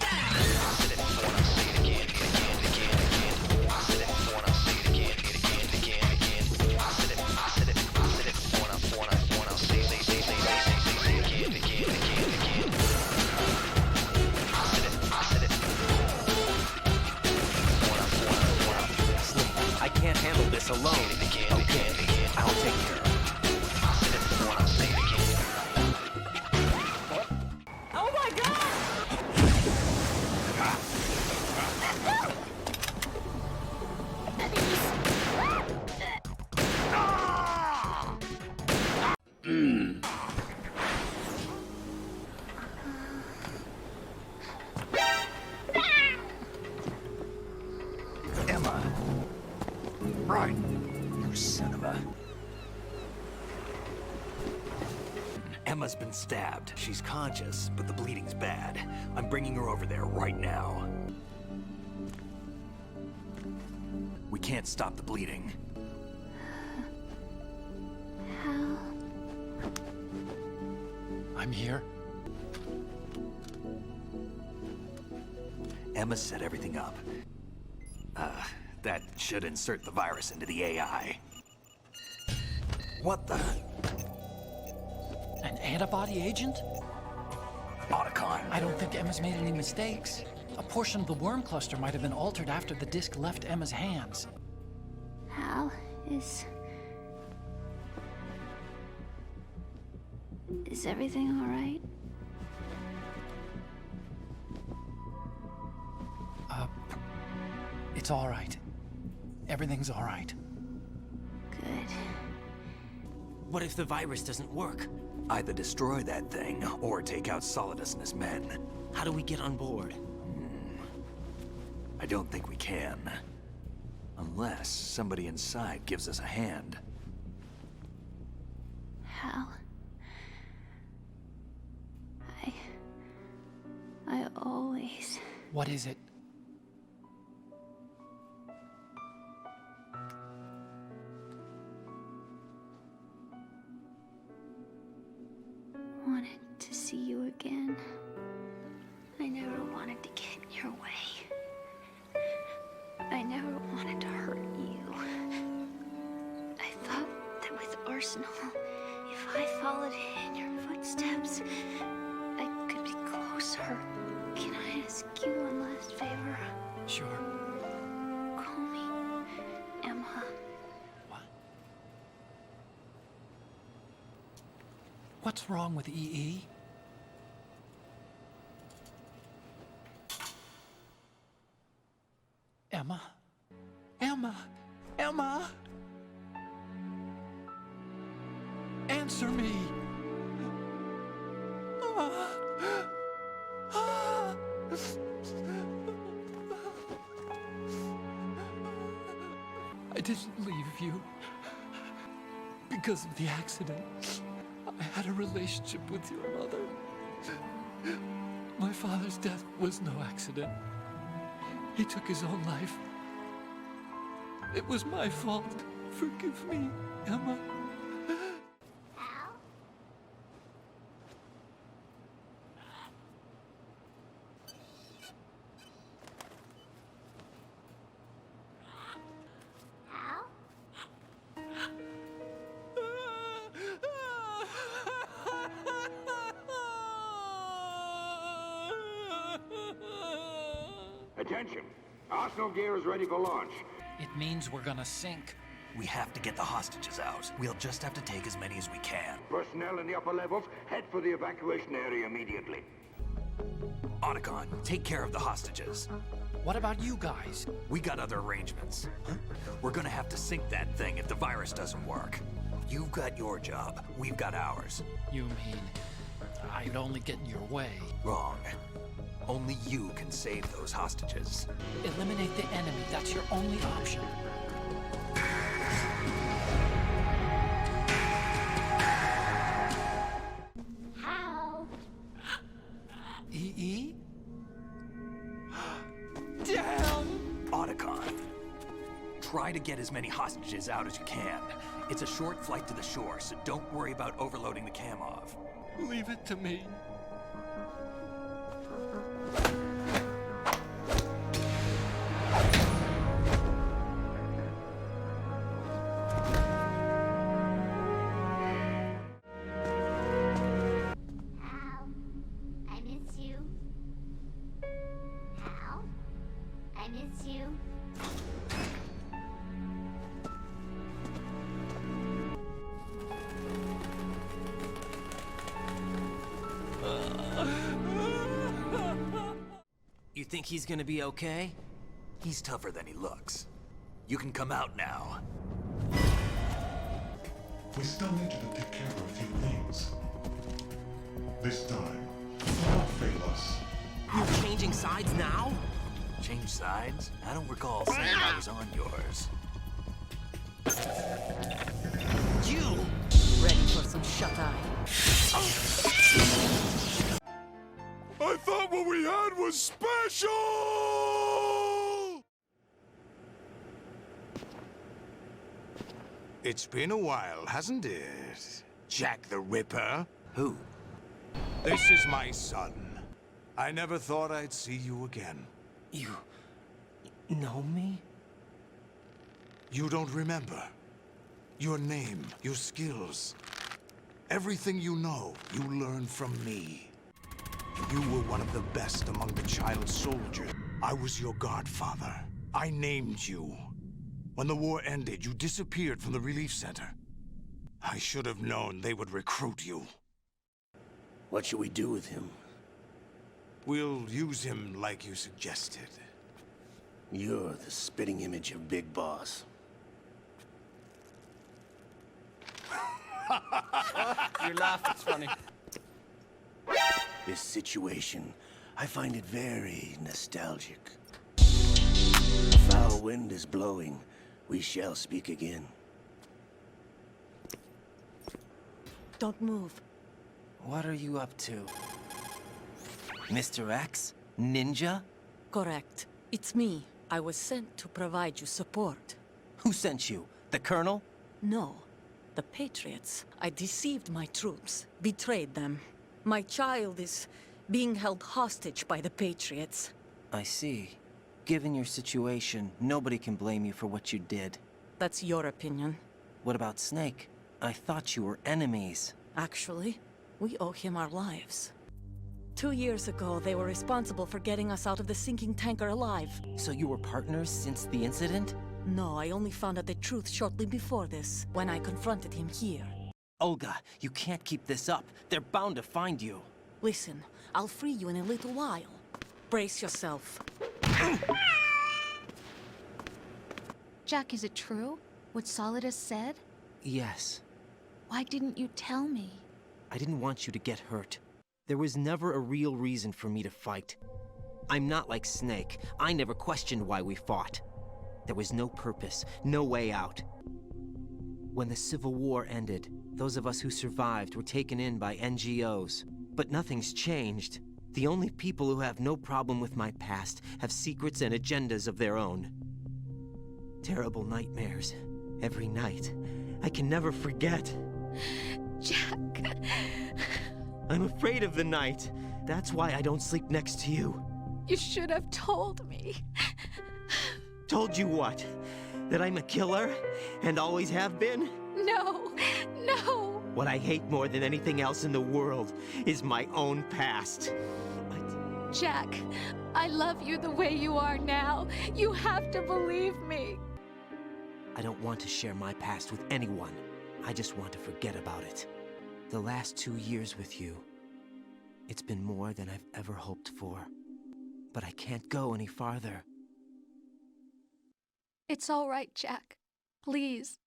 can't handle this alone. Okay, I'll take care of it. Oh my god! Emma! Right! You son of a... Emma's been stabbed. She's conscious, but the bleeding's bad. I'm bringing her over there right now. We can't stop the bleeding. How? I'm here. Emma set everything up. That should insert the virus into the AI. What the? An antibody agent? Otacon. I don't think Emma's made any mistakes. A portion of the worm cluster might have been altered after the disc left Emma's hands. Hal, is everything all right? It's all right. Everything's all right. Good. What if the virus doesn't work? Either destroy that thing, or take out Solidus and his men. How do we get on board? I don't think we can. Unless somebody inside gives us a hand. Hal. I always... What is it? wanted to see you again. I never wanted to get in your way. I never wanted to hurt you. I thought that with Arsenal, if I followed in your footsteps, I could be closer. Can I ask you one last favor? Sure. Call me Emma. What's wrong with EE? Emma? Emma? Emma? Answer me! I didn't leave you because of the accident. I had a relationship with your mother. My father's death was no accident. He took his own life. It was my fault. Forgive me, Emma. Attention! Arsenal gear is ready for launch. It means we're gonna sink. We have to get the hostages out. We'll just have to take as many as we can. Personnel in the upper levels, head for the evacuation area immediately. Otacon, take care of the hostages. What about you guys? We got other arrangements. We're gonna have to sink that thing if the virus doesn't work. You've got your job. We've got ours. You mean I'd only get in your way. Wrong. Only you can save those hostages. Eliminate the enemy. That's your only option. How? EE? Damn! Otacon. Try to get as many hostages out as you can. It's a short flight to the shore, so don't worry about overloading the Kamov. Leave it to me. Hal, I miss you. Hal, I miss you. You think he's gonna be okay? He's tougher than he looks. You can come out now. We still need you to take care of a few things. This time, do not fail us. You're changing sides now? Change sides? I don't recall saying I was on yours. You! Ready for some shut-eye? I thought what we had was special! It's been a while, hasn't it? Jack the Ripper? Who? This is my son. I never thought I'd see you again. You know me? You don't remember. Your name, your skills. Everything you know, you learned from me. You were one of the best among the child soldiers. I was your godfather. I named you. When the war ended, you disappeared from the relief center. I should have known they would recruit you. What should we do with him? We'll use him like you suggested. You're the spitting image of Big Boss. Your laugh is funny. This situation, I find it very nostalgic. A foul wind is blowing. We shall speak again. Don't move. What are you up to? Mr. X? Ninja? Correct. It's me. I was sent to provide you support. Who sent you? The Colonel? No. The Patriots. I deceived my troops, betrayed them. My child is being held hostage by the Patriots. I see. Given your situation, nobody can blame you for what you did. That's your opinion. What about Snake? I thought you were enemies. Actually, we owe him our lives. 2 years ago, they were responsible for getting us out of the sinking tanker alive. So you were partners since the incident? No, I only found out the truth shortly before this, when I confronted him here. Olga, you can't keep this up. They're bound to find you. Listen, I'll free you in a little while. Brace yourself. Jack, is it true? What Solidus said? Yes. Why didn't you tell me? I didn't want you to get hurt. There was never a real reason for me to fight. I'm not like Snake. I never questioned why we fought. There was no purpose, no way out. When the Civil War ended, those of us who survived were taken in by NGOs. But nothing's changed. The only people who have no problem with my past have secrets and agendas of their own. Terrible nightmares. Every night. I can never forget. Jack. I'm afraid of the night. That's why I don't sleep next to you. You should have told me. Told you what? That I'm a killer? And always have been? No, no. What I hate more than anything else in the world is my own past. Jack, I love you the way you are now. You have to believe me. I don't want to share my past with anyone. I just want to forget about it. The last 2 years with you, it's been more than I've ever hoped for. But I can't go any farther. It's all right, Jack. Please,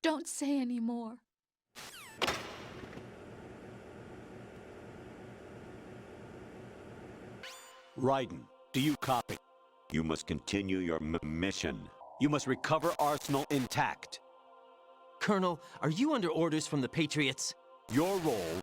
don't say any more. Raiden, do you copy? You must continue your mission. You must recover Arsenal intact. Colonel, are you under orders from the Patriots? Your role,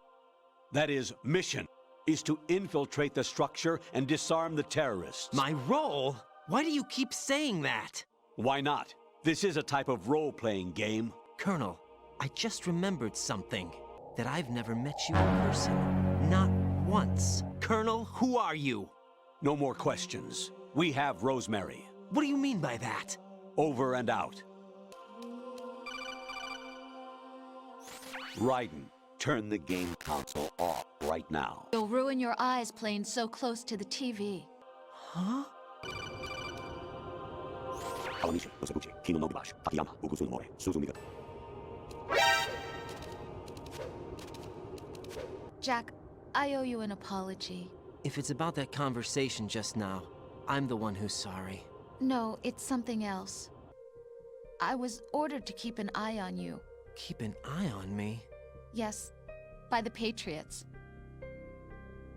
that is, mission, is to infiltrate the structure and disarm the terrorists. My role? Why do you keep saying that? Why not? This is a type of role-playing game. Colonel, I just remembered something. That I've never met you in person. Not once. Colonel, who are you? No more questions. We have Rosemary. What do you mean by that? Over and out. Raiden, turn the game console off right now. You'll ruin your eyes playing so close to the TV. Huh? Jack, I owe you an apology. If it's about that conversation just now, I'm the one who's sorry. No, it's something else. I was ordered to keep an eye on you. Keep an eye on me? Yes, by the Patriots.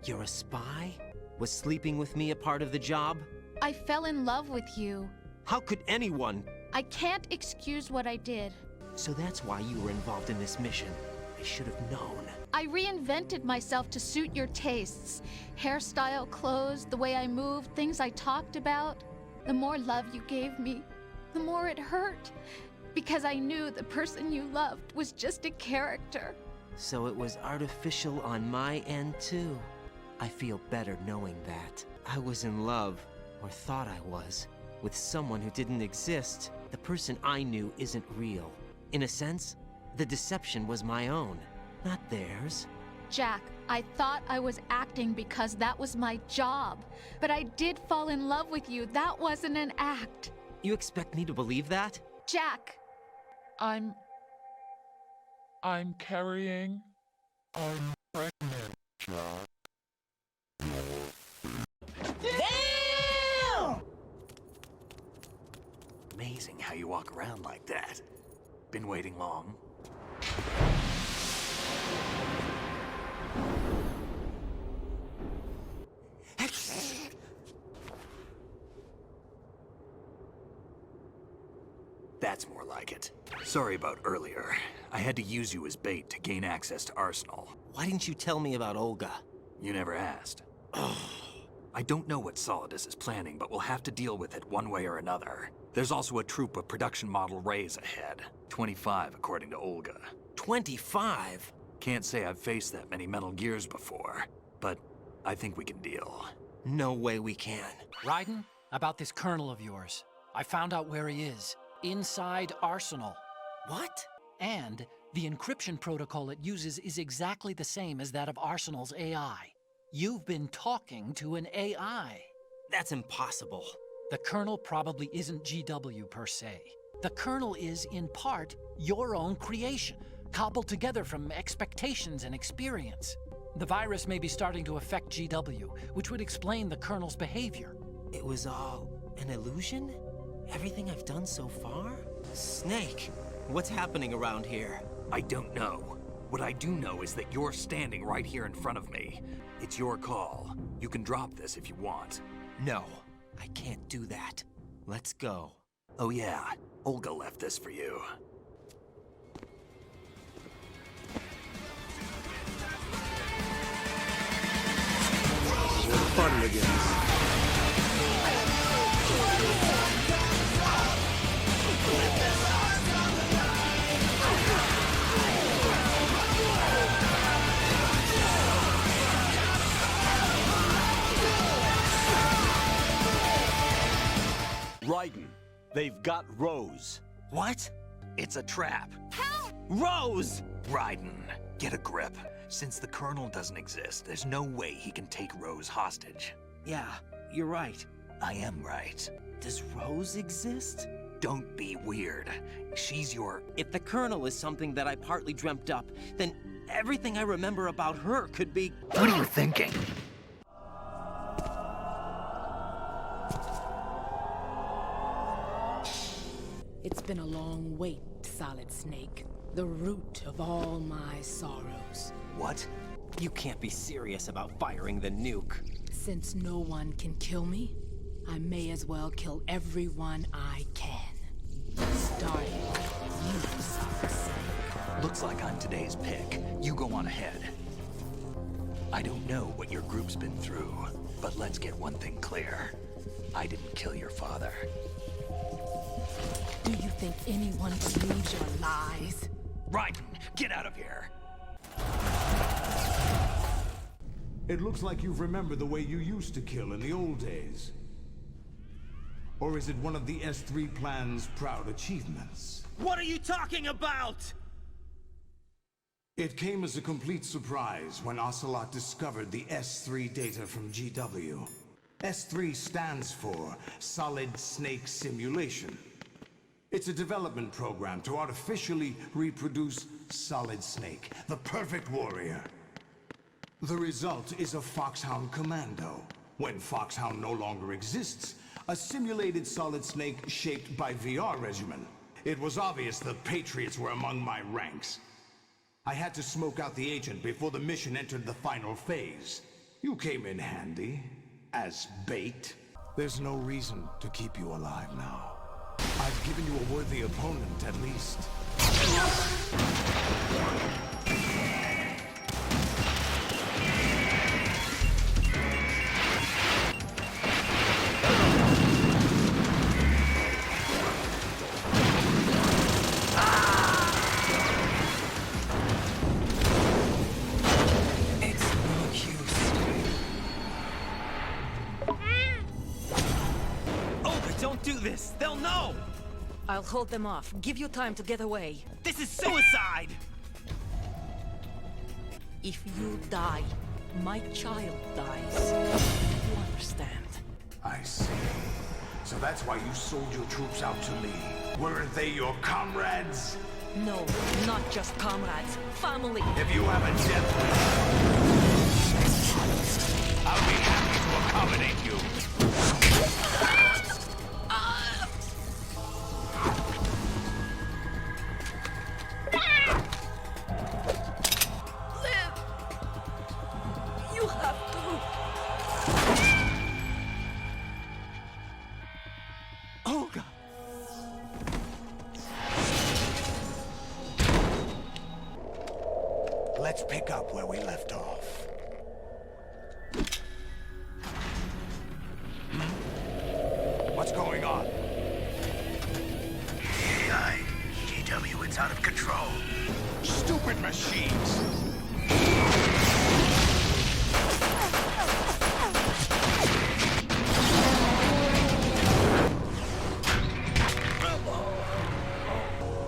You're a spy? Was sleeping with me a part of the job? I fell in love with you. How could anyone? I can't excuse what I did. So that's why you were involved in this mission. I should have known. I reinvented myself to suit your tastes. Hairstyle, clothes, the way I moved, things I talked about. The more love you gave me, the more it hurt. Because I knew the person you loved was just a character. So it was artificial on my end too. I feel better knowing that. I was in love, or thought I was, with someone who didn't exist. The person I knew isn't real. In a sense, the deception was my own, not theirs. Jack, I thought I was acting because that was my job. But I did fall in love with you. That wasn't an act. You expect me to believe that? Jack! I'm carrying. I'm pregnant, Jack. Damn! Amazing how you walk around like that. Been waiting long? That's more like it. Sorry about earlier. I had to use you as bait to gain access to Arsenal. Why didn't you tell me about Olga? You never asked. I don't know what Solidus is planning, but we'll have to deal with it one way or another. There's also a troop of production model Rays ahead. 25, according to Olga. 25? Can't say I've faced that many Metal Gears before, but I think we can deal. No way we can. Raiden, about this colonel of yours. I found out where he is. Inside Arsenal. What? And the encryption protocol it uses is exactly the same as that of Arsenal's AI. You've been talking to an AI. That's impossible. The Colonel probably isn't GW per se. The Colonel is, in part, your own creation, cobbled together from expectations and experience. The virus may be starting to affect GW, which would explain the Colonel's behavior. It was all an illusion? Everything I've done so far? Snake, what's happening around here? I don't know. What I do know is that you're standing right here in front of me. It's your call. You can drop this if you want. No, I can't do that. Let's go. Oh yeah, Olga left this for you. Fun begins. Raiden, they've got Rose. What? It's a trap. Help! Rose! Raiden, get a grip. Since the Colonel doesn't exist, there's no way he can take Rose hostage. Yeah, you're right. I am right. Does Rose exist? Don't be weird. She's your... If the Colonel is something that I partly dreamt up, then everything I remember about her could be... What are you thinking? It's been a long wait, Solid Snake. The root of all my sorrows. What? You can't be serious about firing the nuke. Since no one can kill me, I may as well kill everyone I can. Starting with you, Solid Snake. Looks like I'm today's pick. You go on ahead. I don't know what your group's been through, but let's get one thing clear. I didn't kill your father. Do you think anyone believes your lies? Raiden, get out of here! It looks like you've remembered the way you used to kill in the old days. Or is it one of the S3 plan's proud achievements? What are you talking about? It came as a complete surprise when Ocelot discovered the S3 data from GW. S3 stands for Solid Snake Simulation. It's a development program to artificially reproduce Solid Snake, the perfect warrior. The result is a Foxhound Commando. When Foxhound no longer exists, a simulated Solid Snake shaped by VR regimen. It was obvious the Patriots were among my ranks. I had to smoke out the agent before the mission entered the final phase. You came in handy, as bait. There's no reason to keep you alive now. I've given you a worthy opponent, at least. They'll know! I'll hold them off. Give you time to get away. This is suicide! If you die, my child dies. You understand? I see. So that's why you sold your troops out to me. Weren't they your comrades? No, not just comrades. Family. If you have a death wish, I'll be happy to accommodate you. Let's pick up where we left off. What's going on? AI, GW, it's out of control. Stupid machines!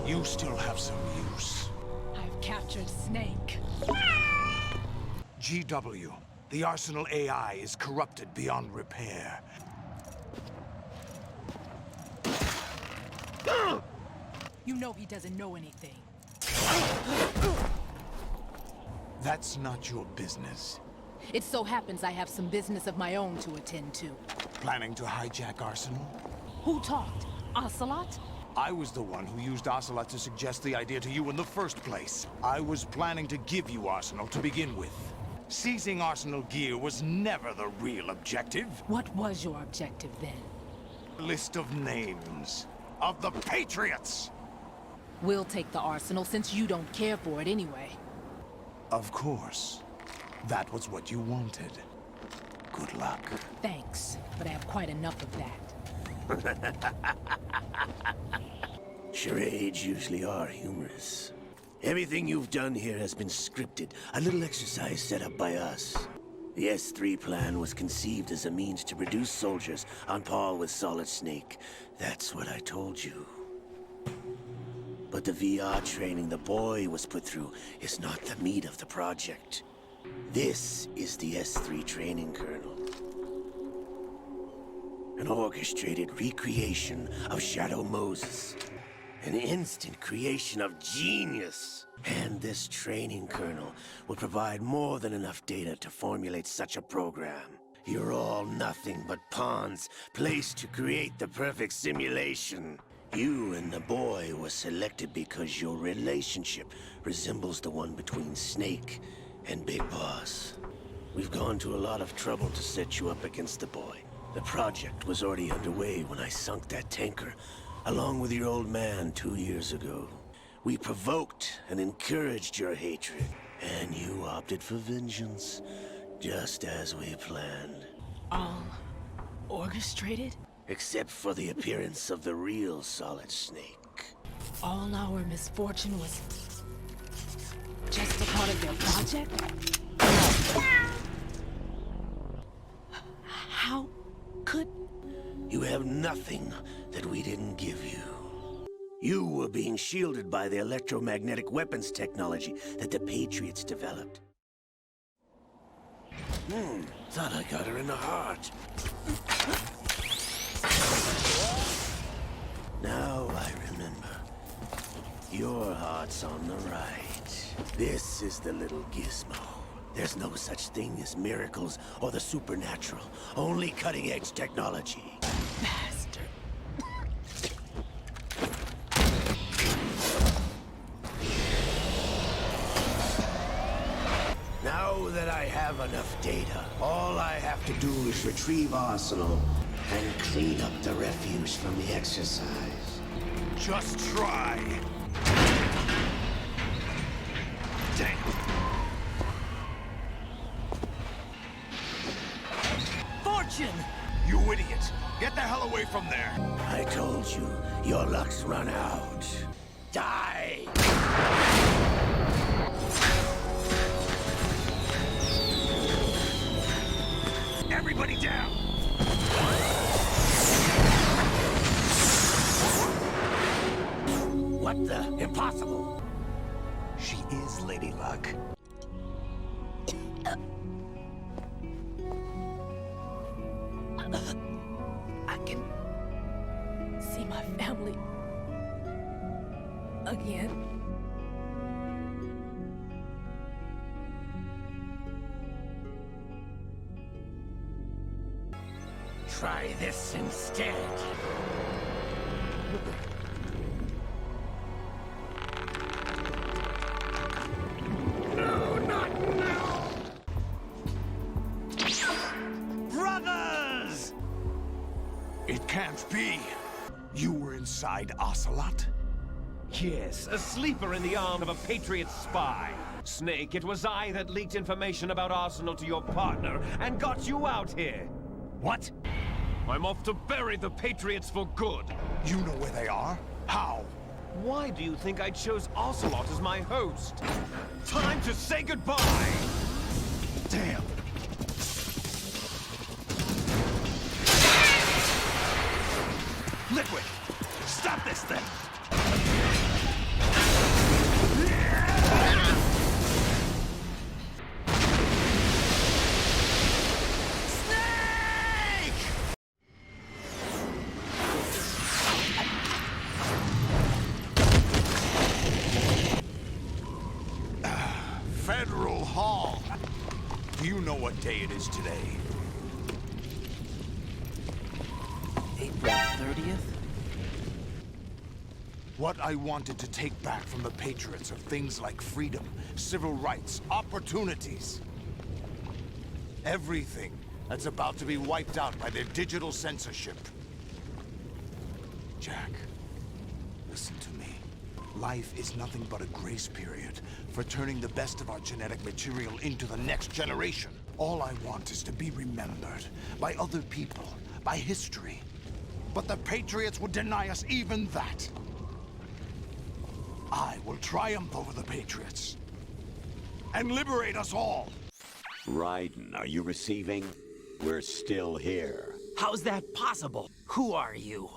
You still have some use. I've captured Snake. GW, the Arsenal AI is corrupted beyond repair. You know he doesn't know anything. That's not your business. It so happens I have some business of my own to attend to. Planning to hijack Arsenal? Who talked? Ocelot? I was the one who used Ocelot to suggest the idea to you in the first place. I was planning to give you Arsenal to begin with. Seizing Arsenal gear was never the real objective. What was your objective then? List of names of the Patriots! We'll take the Arsenal since you don't care for it anyway. Of course. That was what you wanted. Good luck. Thanks, but I have quite enough of that. Charades usually are humorous. Everything you've done here has been scripted, a little exercise set up by us. The S3 plan was conceived as a means to produce soldiers on par with Solid Snake. That's what I told you. But the VR training the boy was put through is not the meat of the project. This is the S3 training kernel. An orchestrated recreation of Shadow Moses. An instant creation of genius. And this training kernel will provide more than enough data to formulate such a program. You're all nothing but pawns placed to create the perfect simulation. You and the boy were selected because your relationship resembles the one between Snake and Big Boss. We've gone to a lot of trouble to set you up against the boy. The project was already underway when I sunk that tanker, along with your old man 2 years ago. We provoked and encouraged your hatred, and you opted for vengeance, just as we planned. All orchestrated? Except for the appearance of the real Solid Snake. All our misfortune was just a part of their project? How could... You have nothing that we didn't give you. You were being shielded by the electromagnetic weapons technology that the Patriots developed. Thought I got her in the heart. Now I remember. Your heart's on the right. This is the little gizmo. There's no such thing as miracles or the supernatural. Only cutting-edge technology. Bastard. Now that I have enough data, all I have to do is retrieve Arsenal and clean up the refuse from the exercise. Just try. Damn. Fortune! You idiot! Get the hell away from there! I told you, your luck's run out. Die! Everybody down! What the? Impossible! She is Lady Luck. I can see my family again. Try this instead. No, not now! Brothers! It can't be. You were inside Ocelot? Yes, a sleeper in the arm of a Patriot spy. Snake, it was I that leaked information about Arsenal to your partner and got you out here. What? I'm off to bury the Patriots for good. You know where they are? How? Why do you think I chose Ocelot as my host? Time to say goodbye! Damn. Liquid! Stop this thing! Federal Hall. Do you know what day it is today? April 30th? What I wanted to take back from the Patriots are things like freedom, civil rights, opportunities. Everything that's about to be wiped out by their digital censorship. Jack, listen to me. Life is nothing but a grace period for turning the best of our genetic material into the next generation. All I want is to be remembered by other people, by history. But the Patriots would deny us even that. I will triumph over the Patriots and liberate us all. Raiden, are you receiving? We're still here. How's that possible? Who are you?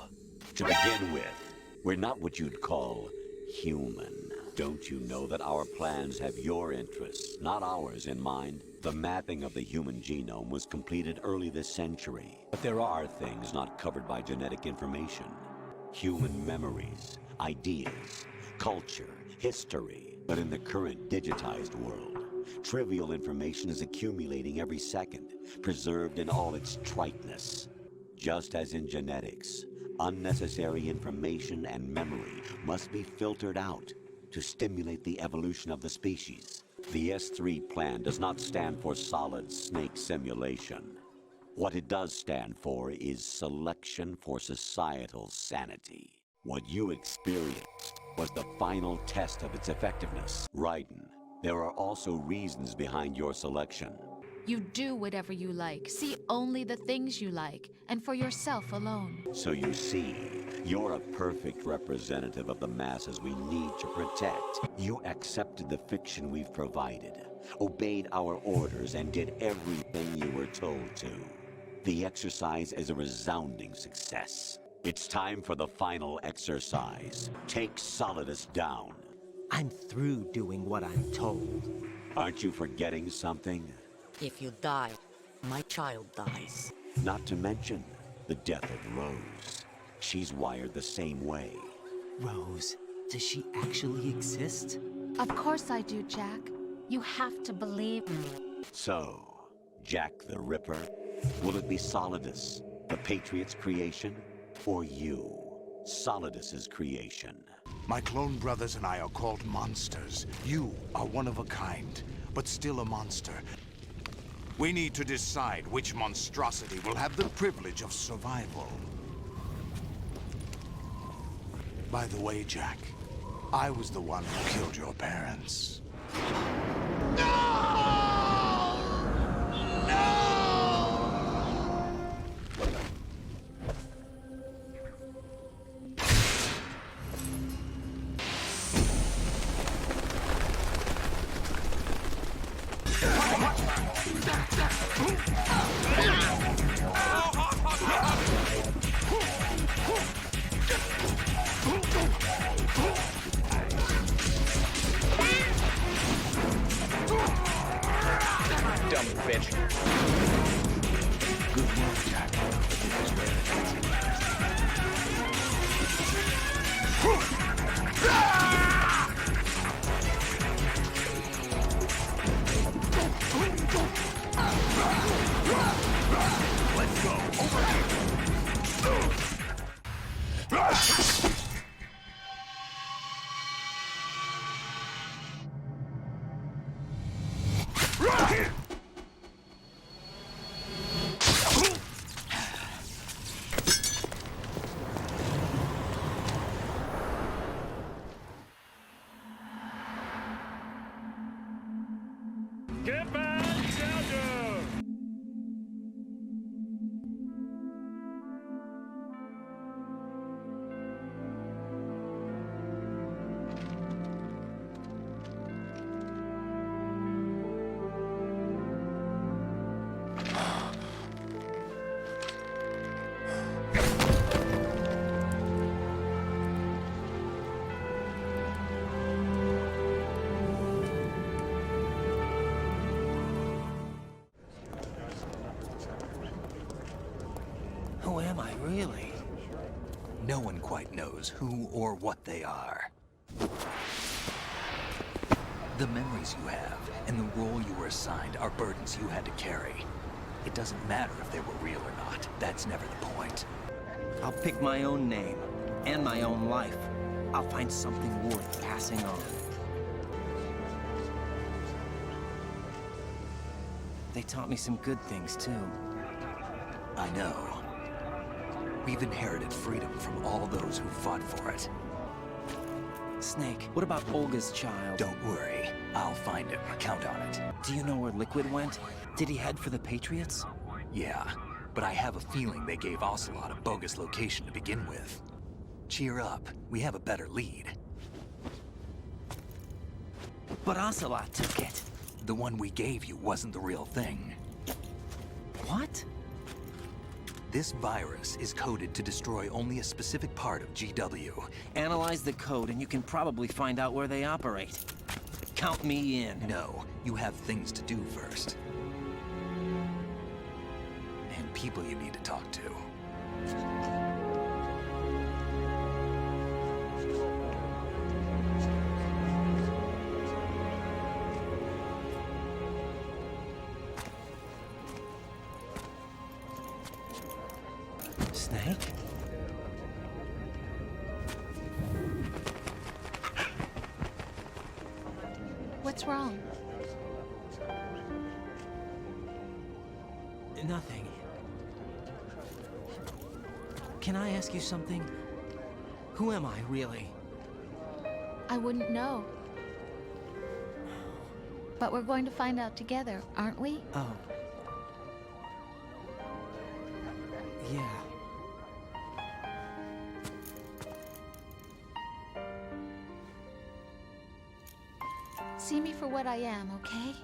To begin with, we're not what you'd call human. Don't you know that our plans have your interests, not ours, in mind? The mapping of the human genome was completed early this century. But there are things not covered by genetic information. Human memories, ideas, culture, history. But in the current digitized world, trivial information is accumulating every second, preserved in all its triteness. Just as in genetics, unnecessary information and memory must be filtered out to stimulate the evolution of the species. The S3 plan does not stand for solid snake simulation. What it does stand for is selection for societal sanity. What you experienced was the final test of its effectiveness. Raiden, there are also reasons behind your selection. You do whatever you like, see only the things you like, and for yourself alone. So you see, you're a perfect representative of the masses we need to protect. You accepted the fiction we've provided, obeyed our orders, and did everything you were told to. The exercise is a resounding success. It's time for the final exercise. Take Solidus down. I'm through doing what I'm told. Aren't you forgetting something? If you die, my child dies. Not to mention the death of Rose. She's wired the same way. Rose, does she actually exist? Of course I do, Jack. You have to believe me. So, Jack the Ripper? Will it be Solidus, the Patriot's creation? Or you, Solidus's creation? My clone brothers and I are called monsters. You are one of a kind, but still a monster. We need to decide which monstrosity will have the privilege of survival. By the way, Jack, I was the one who killed your parents. Dumb bitch. Good work, Jack. Let's go. Over here. Get back, Charger! Who am I, really? No one quite knows who or what they are. The memories you have and the role you were assigned are burdens you had to carry. It doesn't matter if they were real or not. That's never the point. I'll pick my own name and my own life. I'll find something worth passing on. They taught me some good things, too. I know. We've inherited freedom from all those who fought for it. Snake, what about Olga's child? Don't worry. I'll find him. Count on it. Do you know where Liquid went? Did he head for the Patriots? Yeah, but I have a feeling they gave Ocelot a bogus location to begin with. Cheer up. We have a better lead. But Ocelot took it. The one we gave you wasn't the real thing. What? This virus is coded to destroy only a specific part of GW. Analyze the code and you can probably find out where they operate. Count me in. No, you have things to do first. And people you need to talk to. Snake? What's wrong? Nothing. Can I ask you something? Who am I, really? I wouldn't know. But we're going to find out together, aren't we? Oh. Yeah. See me for what I am, okay?